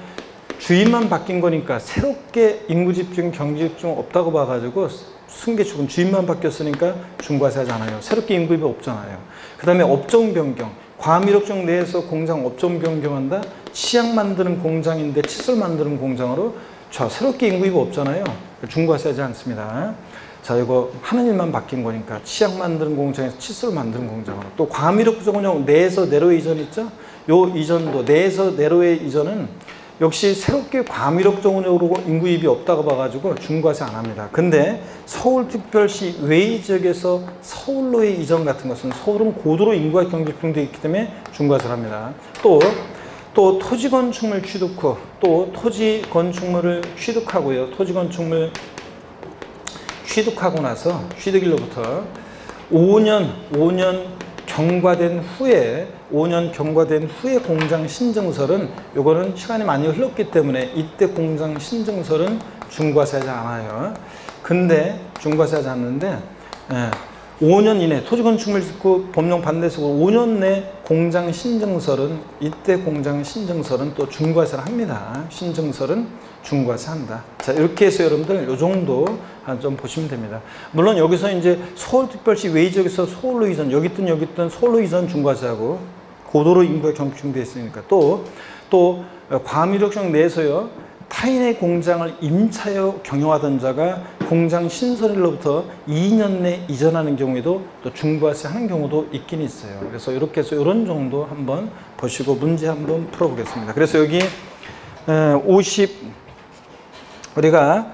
주인만 바뀐 거니까 새롭게 인구집중, 경제집중 없다고 봐가지고 승계 취득은 주인만 바뀌었으니까 중과세하지 않아요. 새롭게 인구입이 없잖아요. 그 다음에 업종 변경, 과밀옥적 내에서 공장 업종 변경한다. 치약 만드는 공장인데 칫솔 만드는 공장으로 새롭게 인구입이 없잖아요. 중과세하지 않습니다. 자, 이거 하는 일만 바뀐 거니까 치약 만드는 공장에서 칫솔 만드는 공장으로. 또 과밀옥적 내에서 내로의 이전 있죠? 요 이전도 내에서 내로의 이전은 역시 새롭게 과밀옥적으로 인구입이 없다고 봐가지고 중과세 안 합니다. 근데 서울특별시 외의 지역에서 서울로의 이전 같은 것은 서울은 고도로 인구와 경제 집중되어 있기 때문에 중과세를 합니다. 또 토지 건축물 취득 후 또 토지 건축물을 취득하고요. 토지 건축물 취득하고 나서 취득일로부터 5년 경과된 후에 공장 신증설은 요거는 시간이 많이 흘렀기 때문에 이때 공장 신증설은 중과세하지 않아요. 근데 중과세하지 않는데 5년 이내 토지 건축물 짓고 법령 반대속으로 5년 내 공장 신증설은 이때 공장 신증설은 또 중과세를 합니다. 신증설은 중과세한다. 자, 이렇게 해서 여러분들 요 정도 좀 보시면 됩니다. 물론 여기서 이제 서울특별시 외의 지역에서 서울로 이전 여기 있든 서울로 이전 중과세하고 고도로 인구가 경중되어 있으니까 또 과밀옥적 내에서요 타인의 공장을 임차하여 경영하던 자가 공장 신설일로부터 2년 내 이전하는 경우에도 또 중과세 하는 경우도 있긴 있어요. 그래서 이렇게 해서 이런 정도 한번 보시고 문제 한번 풀어보겠습니다. 그래서 여기 우리가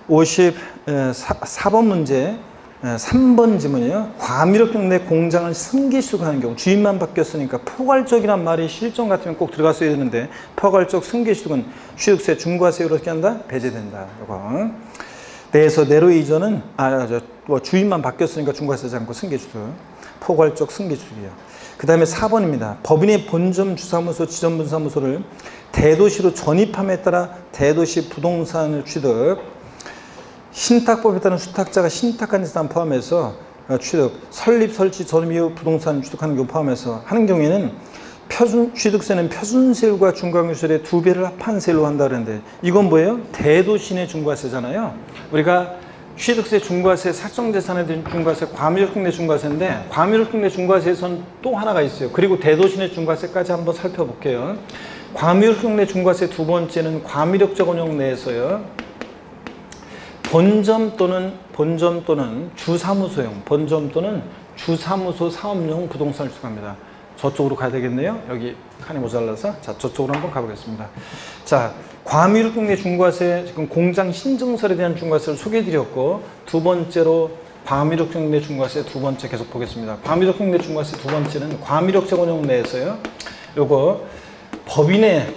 54번 문제 3번 지문이요. 과밀옥적 내 공장을 승계 취득하는 경우 주인만 바뀌었으니까 포괄적이란 말이 실전 같으면 꼭 들어갔어야 되는데 포괄적 승계 취득은 취득세 중과세 이렇게 한다? 배제된다. 이거. 내에서 내로의 이전은 주인만 바뀌었으니까 중과세하지 않고 승계 취득. 포괄적 승계 취득이요. 그 다음에 4번입니다. 법인의 본점 주사무소, 지점분사무소를 대도시로 전입함에 따라 대도시 부동산을 취득. 신탁법에 따른 수탁자가 신탁한 재산 포함해서 취득, 설립, 설치, 전입 이후 부동산 취득하는 경우 포함해서 하는 경우에는 취득세는 표준세율과 중과세율의 2배를 합한 세율로 한다 그랬는데 이건 뭐예요? 대도시 내 중과세잖아요. 우리가 취득세, 중과세, 사적재산에 대한 중과세, 과밀옥적 내 중과세인데 과밀옥적 내 중과세에선 또 하나가 있어요. 그리고 대도시 내 중과세까지 한번 살펴볼게요. 과밀옥적 내 중과세 두 번째는 과밀옥적 내에서요. 본점 또는 주사무소용, 본점 또는 주사무소 사업용 부동산을 취득합니다. 저쪽으로 가야 되겠네요. 여기 칸이 모자라서. 자, 저쪽으로 한번 가보겠습니다. 자, 과밀옥적 내 중과세, 지금 공장 신증설에 대한 중과세를 소개해드렸고, 두 번째로 과밀옥적 내 중과세 두 번째 계속 보겠습니다. 과밀옥적 내 중과세 두 번째는 과밀옥적 내에서요. 요거 법인의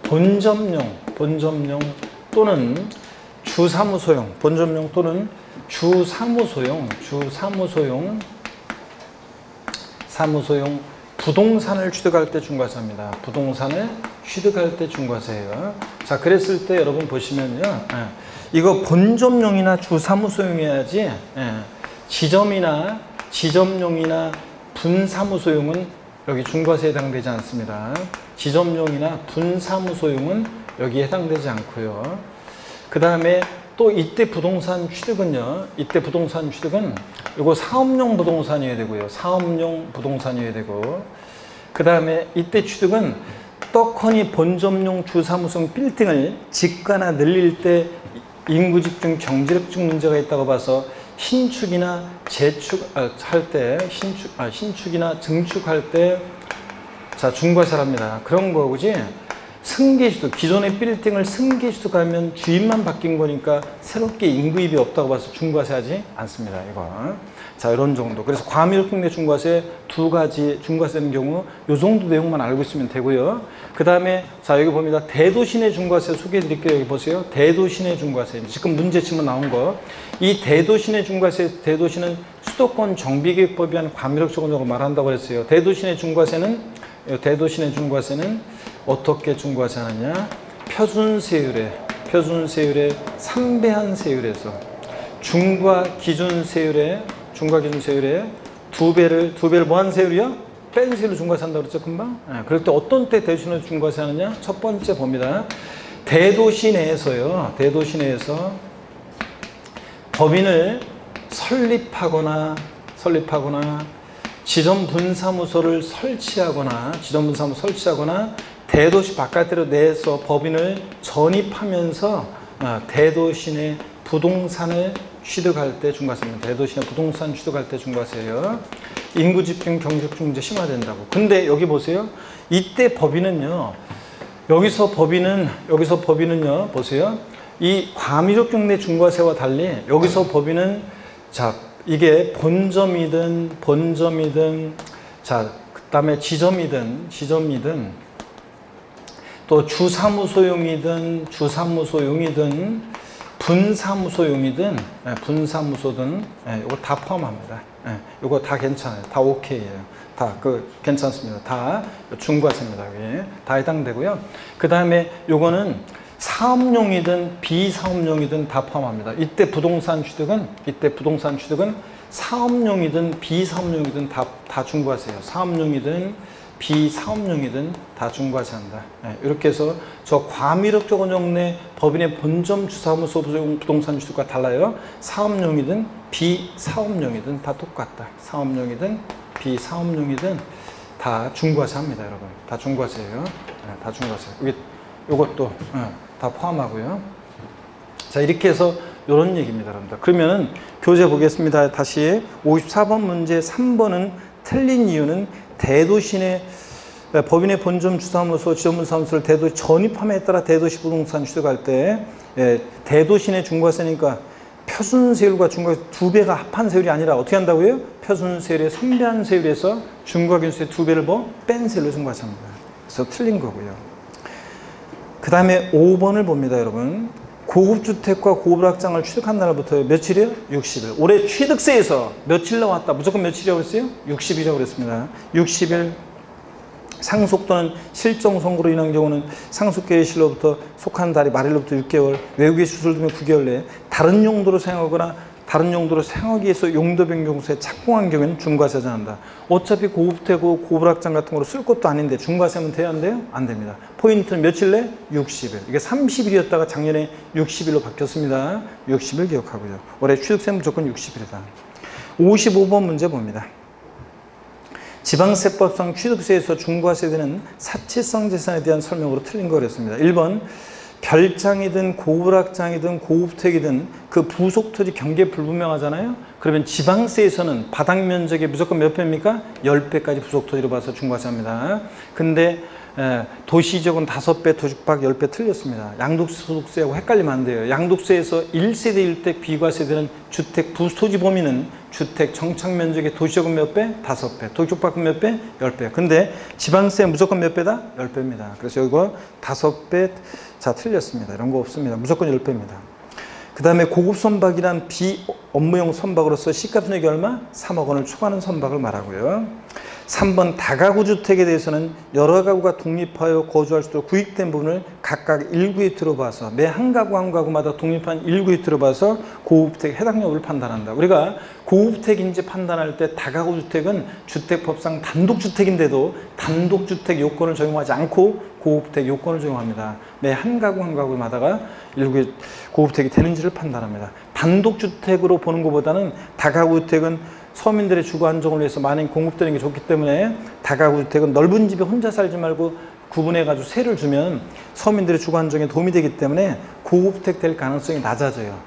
본점용 또는 주사무소용, 본점용 또는 주사무소용 부동산을 취득할 때 중과세합니다. 부동산을 취득할 때 중과세예요. 자, 그랬을 때 여러분 보시면요, 이거 본점용이나 주사무소용이어야지 지점용이나 분사무소용은 여기 중과세에 해당되지 않습니다. 지점용이나 분사무소용은 여기에 해당되지 않고요. 그 다음에 또 이때 부동산 취득은요. 이때 부동산 취득은 이거 사업용 부동산이어야 되고요. 사업용 부동산이어야 되고 그 다음에 이때 취득은 떡하니 본점용 주사무소 빌딩을 짓거나 늘릴 때 인구 집중, 경제력 중 문제가 있다고 봐서 신축이나 신축이나 증축할 때 자, 중과세를 합니다. 그런 거, 그지? 승계주택, 기존의 빌딩을 승계주택하면 주인만 바뀐 거니까 새롭게 인구입이 없다고 봐서 중과세 하지 않습니다. 이거. 자, 이런 정도. 그래서 과밀국내 중과세 두 가지 중과세는 경우 이 정도 내용만 알고 있으면 되고요. 그 다음에 자, 여기 봅니다. 대도시내 중과세 소개해 드릴게요. 여기 보세요. 대도시내 중과세. 지금 문제침은 나온 거. 이 대도시내 중과세, 대도시는 수도권 정비계획법에 의한 과밀국적으로 말한다고 했어요. 대도시내 중과세는 어떻게 중과세하느냐? 표준세율의 3배한 세율에서 중과 기준 세율의 두 배를 뭐한 세율이요? 뺀 세율을 중과세한다고 그랬죠, 금방? 그럴 때 어떤 때 대도시내 중과세 하느냐? 첫 번째 봅니다. 대도시 내에서 법인을 설립하거나 지점분사무소를 설치하거나 대도시 바깥으로 내에서 법인을 전입하면서 대도시 내 부동산을 취득할 때 중과세입니다. 대도시 내 부동산 취득할 때 중과세예요. 인구 집중, 경제 집중 문제 심화된다고. 근데 여기 보세요. 이때 법인은요. 여기서 법인은요. 보세요. 이 과밀국내 중과세와 달리 여기서 법인은 자, 이게 본점이든 자, 그다음에 지점이든 또 주사무소용이든 분사무소든 이거 다 포함합니다. 이거 다 괜찮아요. 다 오케이예요. 다 괜찮습니다. 다 중과세입니다. 여기 다 해당되고요. 그 다음에 요거는 사업용이든 비사업용이든 다 포함합니다. 이때 부동산 취득은 사업용이든 비사업용이든 다 중과세예요. 사업용이든 비사업용이든 다 중과세한다. 이렇게 해서 저 과밀국적 원형 내 법인의 본점 주사무소 부동산 취득과 달라요. 사업용이든 비사업용이든 다 똑같다. 사업용이든 비사업용이든 다 중과세합니다, 여러분. 다 중과세예요. 다 중과세. 이것도 다 포함하고요. 자, 이렇게 해서 이런 얘기입니다, 여러분들. 그러면은 교재 보겠습니다. 다시 54번 문제 3번은 틀린 이유는 대도시 내 법인의 본점 주사무소, 지점분사무소를 대도시 전입함에 따라 대도시 부동산 취득할 때 대도시 내 중과세니까 표준세율과 중과세 두 배가 합한 세율이 아니라 어떻게 한다고요? 표준세율의 3배한 세율에서 중과기준세 두 배를 뺀 세율로 중과세합니다. 그래서 틀린 거고요. 그 다음에 5번을 봅니다, 여러분. 고급주택과 고급락장을 취득한 날부터 며칠이요? 60일. 올해 취득세에서 며칠 나왔다? 무조건 며칠이라고 그랬어요? 60일이라고 그랬습니다. 60일. 상속 또는 실정 선고로 인한 경우는 상속계획일로부터 속한 달이 말일로부터 6개월, 외국에 수술 등의 9개월 내에 다른 용도로 사용하거나 다른 용도로 사용하기 위해서 용도 변경서에 착공한 경우에는 중과세 제한한다. 어차피 고급되고 고급락장 같은 거로 쓸 것도 아닌데 중과세면 돼야 안 돼요? 안 됩니다. 포인트는 며칠 내? 60일. 이게 30일이었다가 작년에 60일로 바뀌었습니다. 60일 기억하고요. 올해 취득세 무조건 60일이다. 55번 문제 봅니다. 지방세법상 취득세에서 중과세되는 사치성 재산에 대한 설명으로 틀린 거였습니다. 1번 별장이든 고급락장이든 고급택이든 그 부속토지 경계 불분명하잖아요. 그러면 지방세에서는 바닥 면적의 무조건 몇 배입니까? 10배까지 부속토지로 봐서 중과세합니다. 근데 도시지역은 5배, 도시박 10배 틀렸습니다. 양도소득세하고 헷갈리면 안 돼요. 양도세에서 1세대 1대 비과세되는 주택 부토지 범위는 주택 정착 면적의 도시지역은 몇 배? 5배. 도시박은 몇 배? 10배. 근데 지방세 무조건 몇 배다? 10배입니다. 그래서 이거 5배 자 틀렸습니다. 이런 거 없습니다. 무조건 10배입니다. 그 다음에 고급 선박이란 비업무용 선박으로서 시가총액이 얼마? 3억 원을 초과하는 선박을 말하고요. 3번 다가구 주택에 대해서는 여러 가구가 독립하여 거주할 수 있도록 구획된 부분을 각각 1구이트로 봐서 매 한 가구 한 가구마다 독립한 1구이트로 봐서 고급주택 해당 여부를 판단한다. 우리가 고급주택인지 판단할 때 다가구 주택은 주택법상 단독주택인데도 단독주택 요건을 적용하지 않고 고급주택 요건을 적용합니다. 매 한 가구 한 가구마다가 1구이 고급주택이 되는지를 판단합니다. 단독주택으로 보는 것보다는 다가구 주택은 서민들의 주거 안정을 위해서 많이 공급되는 게 좋기 때문에 다가구 주택은 넓은 집에 혼자 살지 말고 구분해가지고 세를 주면 서민들의 주거 안정에 도움이 되기 때문에 고급주택 될 가능성이 낮아져요.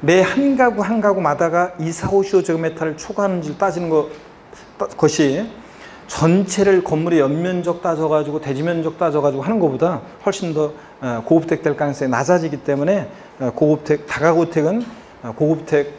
매 한 가구 한 가구마다가 2, 4, 5, 15제곱미터를 초과하는지를 따지는 것이 전체를 건물의 연면적 따져가지고 대지면적 따져가지고 하는 것보다 훨씬 더 고급택 될 가능성이 낮아지기 때문에 고급택, 다가구택은 고급택,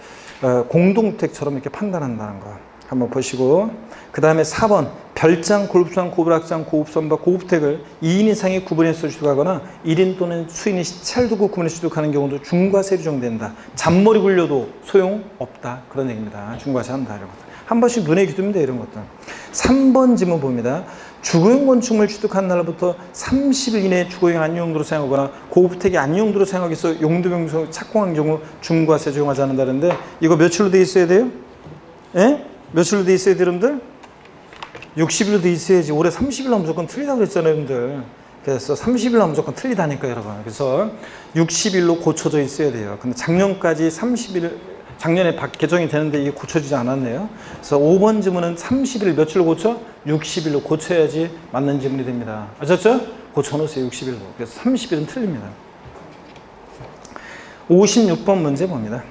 공동택처럼 이렇게 판단한다는 거 한번 보시고, 그 다음에 4번 별장, 골프장, 고불악장, 고급선박, 고급택을 2인 이상이 구분해서 취득하거나 1인 또는 수인이 시차를 두고 구분해서 취득하는 경우도 중과세로 적용된다. 잔머리 굴려도 소용없다, 그런 얘기입니다. 중과세 한다, 이런 것들 한 번씩 눈에 익히면 돼, 이런 것들. 3번 지문 봅니다. 주거용 건축물 취득한 날부터 30일 이내에 주거용 안유용도로 사용하거나 고급택이 안유용도로 사용하기 위해서 용도변경 착공한 경우 중과세 적용하지 않는다는데, 이거 며칠로 돼 있어야 돼요? 예? 며칠로 돼 있어야 돼요, 여러분들? 60일로 돼 있어야지. 올해 30일 날 무조건 틀리다고 그랬잖아요, 여러분들. 그래서 30일 날 무조건 틀리다니까, 여러분. 그래서 60일로 고쳐져 있어야 돼요. 근데 작년까지 30일, 작년에 개정이 되는데 이게 고쳐지지 않았네요. 그래서 5번 지문은 30일 며칠로 고쳐? 60일로 고쳐야지 맞는 지문이 됩니다. 아셨죠? 고쳐놓으세요, 60일로. 그래서 30일은 틀립니다. 56번 문제 봅니다.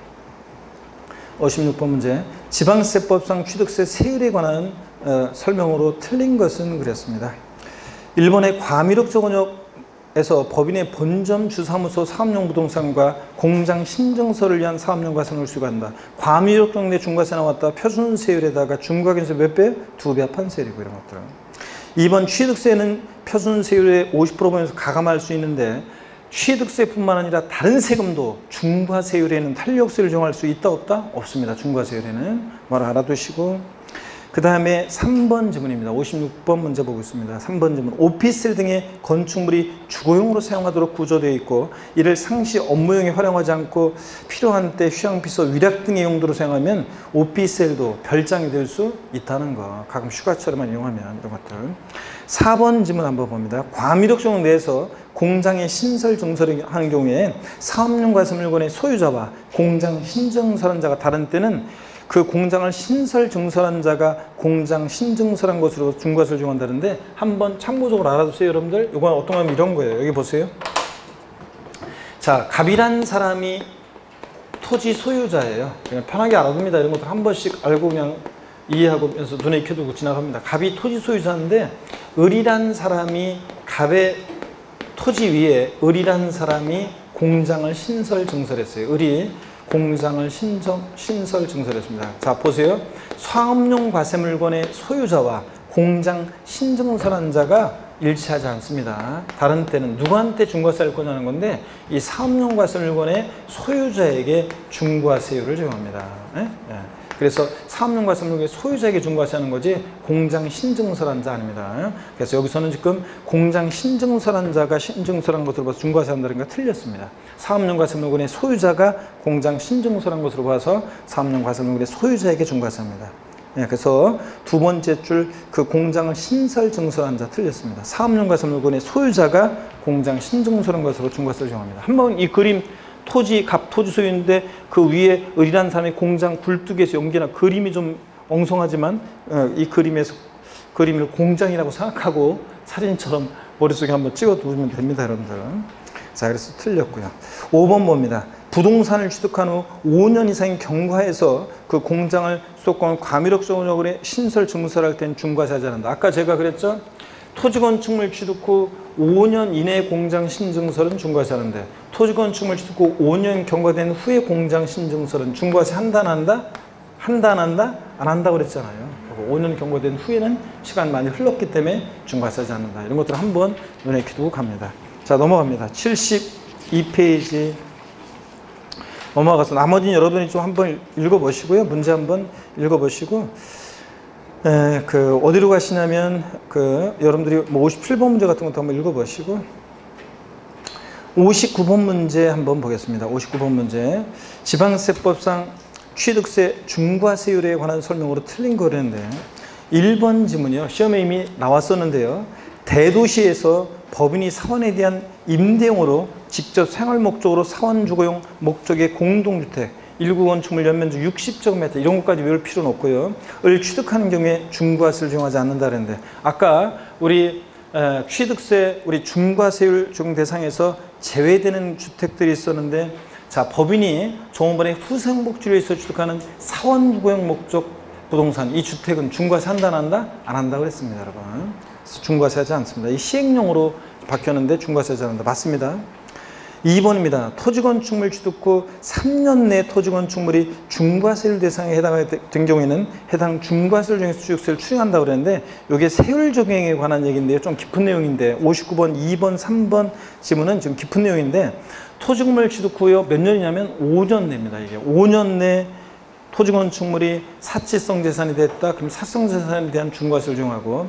56번 문제. 지방세법상 취득세 세율에 관한 설명으로 틀린 것은 그랬습니다. 일본의 과밀역 저건역에서 법인의 본점 주사무소 사업용 부동산과 공장 신증서를 위한 사업용 과세를 수요한다. 과밀역 정내 중과세 나왔다. 표준세율에다가 중과세율 몇 배? 2배 합한 세율이고, 이런 것들. 2번 취득세는 표준세율의 50% 범위에서 가감할 수 있는데, 취득세뿐만 아니라 다른 세금도 중과세율에는 탄력세를 적용할 수 있다, 없다? 없습니다. 중과세율에는. 말을 알아두시고, 그 다음에 3번 지문입니다. 56번 문제 보고 있습니다. 3번 지문. 오피스텔 등의 건축물이 주거용으로 사용하도록 구조되어 있고, 이를 상시 업무용에 활용하지 않고 필요한 때 휴양비서, 위락 등의 용도로 사용하면 오피스텔도 별장이 될 수 있다는 거. 가끔 휴가철에만 이용하면, 이런 것들. 4번 지문 한번 봅니다. 과밀역 조항 내에서 공장의 신설 증설을 하는 경우에 사업용 과세물건의 소유자와 공장 신증설한자가 다른 때는 그 공장을 신설 증설한 자가 공장 신증설한 것으로 중과세를 적용한다는데, 한번 참고적으로 알아두세요, 여러분들. 이건 어떤 거냐면 이런 거예요. 여기 보세요. 자, 갑이란 사람이 토지 소유자예요. 그냥 편하게 알아둡니다. 이런 것들 한 번씩 알고 그냥 이해하면서 눈에 익혀두고 지나갑니다. 갑이 토지 소유자인데, 을이란 사람이 갑의 토지 위에 을이란 사람이 공장을 신설 증설했어요. 을이 공장을 신설 증설했습니다. 자, 보세요. 사업용 과세물건의 소유자와 공장 신증설한 자가 일치하지 않습니다. 다른 때는 누구한테 중과세를 거냐는 건데, 이 사업용 과세물건의 소유자에게 중과세율을 적용합니다. 예? 예. 그래서 사업용 과세물건의 소유자에게 중과세하는 거지 공장 신증설한 자 아닙니다. 그래서 여기서는 지금 공장 신증설한 자가 신증설한 것으로 봐서 중과세한다는 게 틀렸습니다. 사업용 과세물건의 소유자가 공장 신증설한 것으로 봐서 사업용 과세물건의 소유자에게 중과세합니다. 예, 그래서 두 번째 줄 그 공장을 신설 증설한 자 틀렸습니다. 사업용 과세물건의 소유자가 공장 신증설한 것으로 중과세를 정합니다. 한번 이 그림, 토지, 갑 토지 소유인데 그 위에 을이라는 사람이 공장 굴뚝에서 연기나, 그림이 좀 엉성하지만 이 그림을 공장이라고 생각하고 사진처럼 머릿속에 한번 찍어 두면 됩니다, 여러분들. 자, 그래서 틀렸고요. 5번 봅니다. 부동산을 취득한 후 5년 이상이 경과해서 그 공장을 수도권 과밀역 조건역으로 신설 증설할 때는 중과세하지 않는다. 아까 제가 그랬죠? 토지 건축물 취득 후 5년 이내에 공장 신증설은 중과세하는데, 토지 건축물 취득 후 5년 경과된 후에 공장 신증설은 중과세 한다, 안 한다? 한다, 안 한다? 안 한다고 그랬잖아요. 5년 경과된 후에는 시간 많이 흘렀기 때문에 중과세하지 않는다. 이런 것들을 한번 눈에 익히고 갑니다. 자, 넘어갑니다. 72페이지 넘어가서 나머지는 여러분이 좀 한번 읽어보시고요. 문제 한번 읽어보시고, 어디로 가시냐면, 여러분들이 뭐 57번 문제 같은 것도 한번 읽어보시고, 59번 문제 한번 보겠습니다. 59번 문제. 지방세법상 취득세 중과세율에 관한 설명으로 틀린 거랬는데, 1번 지문이요. 시험에 이미 나왔었는데요. 대도시에서 법인이 사원에 대한 임대용으로 직접 생활 목적으로 사원 주거용 목적의 공동주택, 1구 건축물 연면적 60제곱미터 이런 것까지 외울 필요는 없고요. 을 취득하는 경우에 중과세를 적용하지 않는다 그랬는데, 아까 우리 취득세, 우리 중과세율 적용 대상에서 제외되는 주택들이 있었는데, 자, 법인이 종업원의 후생복지를 위해서 취득하는 사원 주거용 목적 부동산, 이 주택은 중과세 한다 안 한다? 안 한다고 그랬습니다, 여러분. 그래서 중과세 하지 않습니다. 이 시행령으로 바뀌었는데 중과세 하지 않는다. 맞습니다. 2번입니다. 토지건축물 취득 후 3년 내 토지건축물이 중과세율 대상에 해당된 경우에는 해당 중과세율 중에서 취득세를 추징한다고 그랬는데 이게 세율 적용에 관한 얘기인데요. 좀 깊은 내용인데 59번, 2번, 3번 지문은 좀 깊은 내용인데 토지건물 취득 후요 몇 년이냐면 5년 내입니다. 이게 5년 내 토지건축물이 사치성 재산이 됐다. 그럼 사치성 재산에 대한 중과세를 적용하고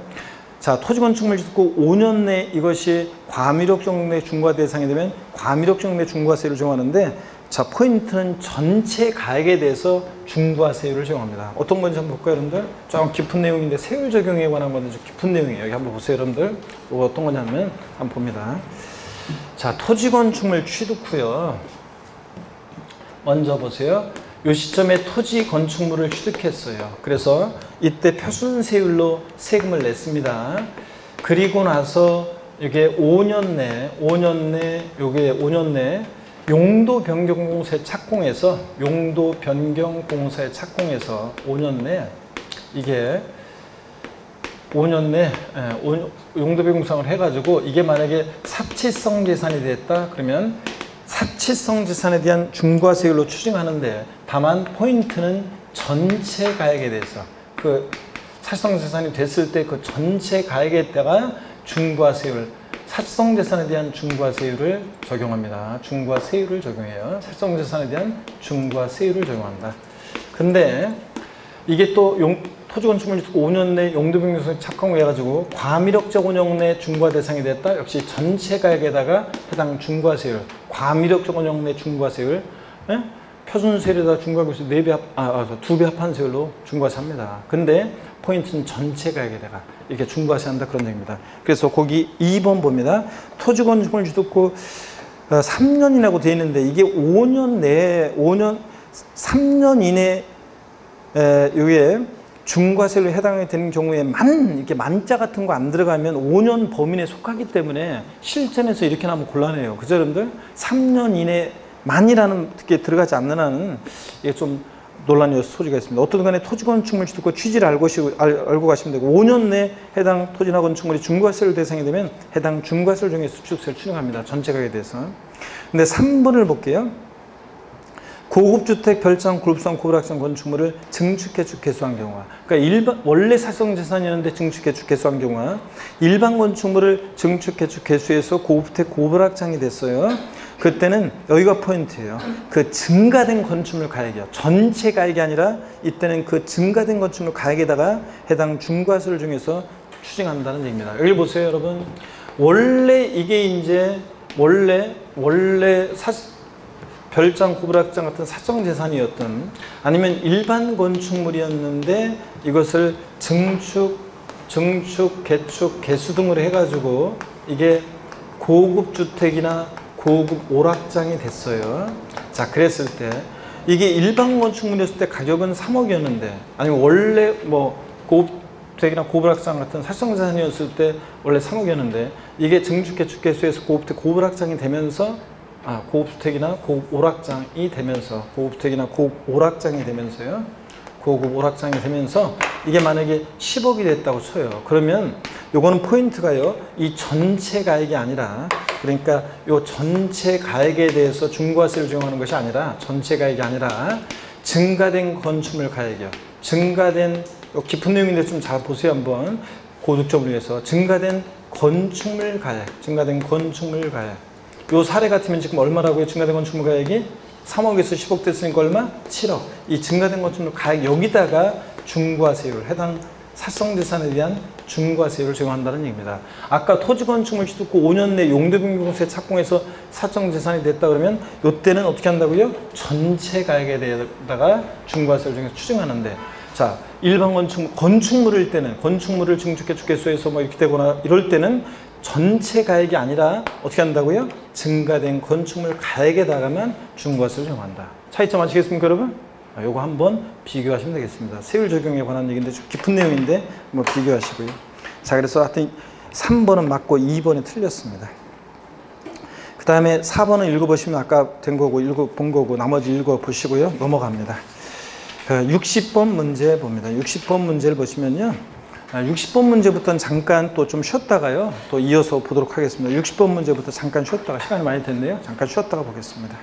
자, 토지건축물 짓고 5년 내 이것이 과미력 정도의 중과 대상이 되면 과미력 정도의 중과세를 적용하는데 자, 포인트는 전체 가액에 대해서 중과세율을 적용합니다. 어떤 건지 한번 볼까요, 여러분들? 좀 깊은 내용인데 세율 적용에 관한 건데 좀 깊은 내용이에요. 여기 한번 보세요, 여러분들. 이거 어떤 거냐면 한번 봅니다. 자, 토지건축물 취득 후요. 먼저 보세요. 이 시점에 토지 건축물을 취득했어요. 그래서 이때 표준세율로 세금을 냈습니다. 그리고 나서 이게 5년 내 용도 변경 공사에 착공해서 5년 내 이게 5년 내 용도 변경 공사를 해가지고 이게 만약에 사치성 재산이 됐다 그러면 사치성 재산에 대한 중과세율로 추징하는데 다만 포인트는 전체 가액에 대해서 그 사치성 재산이 됐을 때 그 전체 가액에다가 중과세율 사치성 재산에 대한 중과세율을 적용합니다. 중과세율을 적용해요. 사치성 재산에 대한 중과세율을 적용한다. 근데 이게 또 토지건축물 5년 내 용도변경소에 착공해가지고 과미력적 운영 내 중과 대상이 됐다. 역시 전체 가액에다가 해당 중과세율, 과미력적 운영 내 중과세율, 표준세율에다 중과세율 2배 합한 세율로 중과세합니다. 근데 포인트는 전체 가액에다가 이렇게 중과세한다 그런 얘기입니다. 그래서 거기 2번 봅니다. 토지건축물 취득 후 3년이라고 되어 있는데 이게 3년 이내 이게 중과세로 해당이 되는 경우에 이렇게 만자 같은 거 안 들어가면 5년 범위 내 속하기 때문에 실전에서 이렇게 나오면 곤란해요. 그죠, 여러분들? 3년 이내 만이라는 게 들어가지 않는 한은 이게 좀 논란의 소지가 있습니다. 어떤 간에 토지건축물 취득 후 취지를 알고 가시면 되고 5년 내 해당 토지나 건축물이 중과세율 대상이 되면 해당 중과세율 중에서 취득세를 추징합니다. 전체 가격에 대해서. 근데 3번을 볼게요. 고급주택, 별장, 그룹성, 고불악성 건축물을 증축개축 개수한 경우와 그러니까 원래 사성재산이었는데 증축개축 개수한 경우와 일반 건축물을 증축개축 개수해서 고급주택, 고불악장이 됐어요. 그때는 여기가 포인트예요. 그 증가된 건축물 가액이요. 전체 가액이 아니라 이때는 그 증가된 건축물 가액에다가 해당 중과세를 중에서 추징한다는 얘기입니다. 여기 보세요, 여러분. 원래 이게 이제 원래 별장, 고불악장 같은 사성재산이었던 아니면 일반 건축물이었는데 이것을 증축, 개축, 개수 등으로 해가지고 이게 고급주택이나 고급 오락장이 됐어요. 자, 그랬을 때 이게 일반 건축물이었을 때 가격은 3억이었는데 아니면 원래 뭐 고급주택이나 고불악장 같은 사성재산이었을 때 원래 3억이었는데 이게 증축, 개축, 개수에서 고급주택, 고불악장이 되면서 고급주택이나 고급 오락장이 되면서 고급 오락장이 되면서 이게 만약에 10억이 됐다고 쳐요. 그러면 요거는 포인트가요. 이 전체 가액이 아니라 그러니까 요 전체 가액에 대해서 중과세를 적용하는 것이 아니라 전체 가액이 아니라 증가된 건축물 가액이요. 증가된 깊은 내용인데 좀 잘 보세요 한번 고득점을 위해서 증가된 건축물 가액. 요 사례 같으면 지금 얼마라고요? 증가된 건축물 가액이 3억에서 10억 됐으니까 얼마? 7억. 이 증가된 건축물 가액 여기다가 중과세율, 해당 사성재산에 대한 중과세율을 적용한다는 얘기입니다. 아까 토지건축물 취득 후 5년 내 용도변경세 착공해서 사성재산이 됐다 그러면 이때는 어떻게 한다고요? 전체 가액에 대해다가 중과세를 적용해서 추징하는데 자, 일반 건축물일 때는 건축물을 증축개축 개수해서 뭐 이렇게 되거나 이럴 때는 전체 가액이 아니라 어떻게 한다고요? 증가된 건축물 가액에다가만 중과세를 적용한다. 차이점 아시겠습니까, 여러분? 요거 한번 비교하시면 되겠습니다. 세율 적용에 관한 얘기인데 좀 깊은 내용인데 한번 비교하시고요. 자, 그래서 하여튼 3번은 맞고 2번이 틀렸습니다. 그 다음에 4번은 읽어보시면 아까 된 거고 읽어본 거고 나머지 읽어보시고요. 넘어갑니다. 60번 문제 봅니다. 60번 문제를 보시면요. 60번 문제부터는 잠깐 또 좀 쉬었다가요. 또 이어서 보도록 하겠습니다. 60번 문제부터 잠깐 쉬었다가, 시간이 많이 됐네요. 잠깐 쉬었다가 보겠습니다.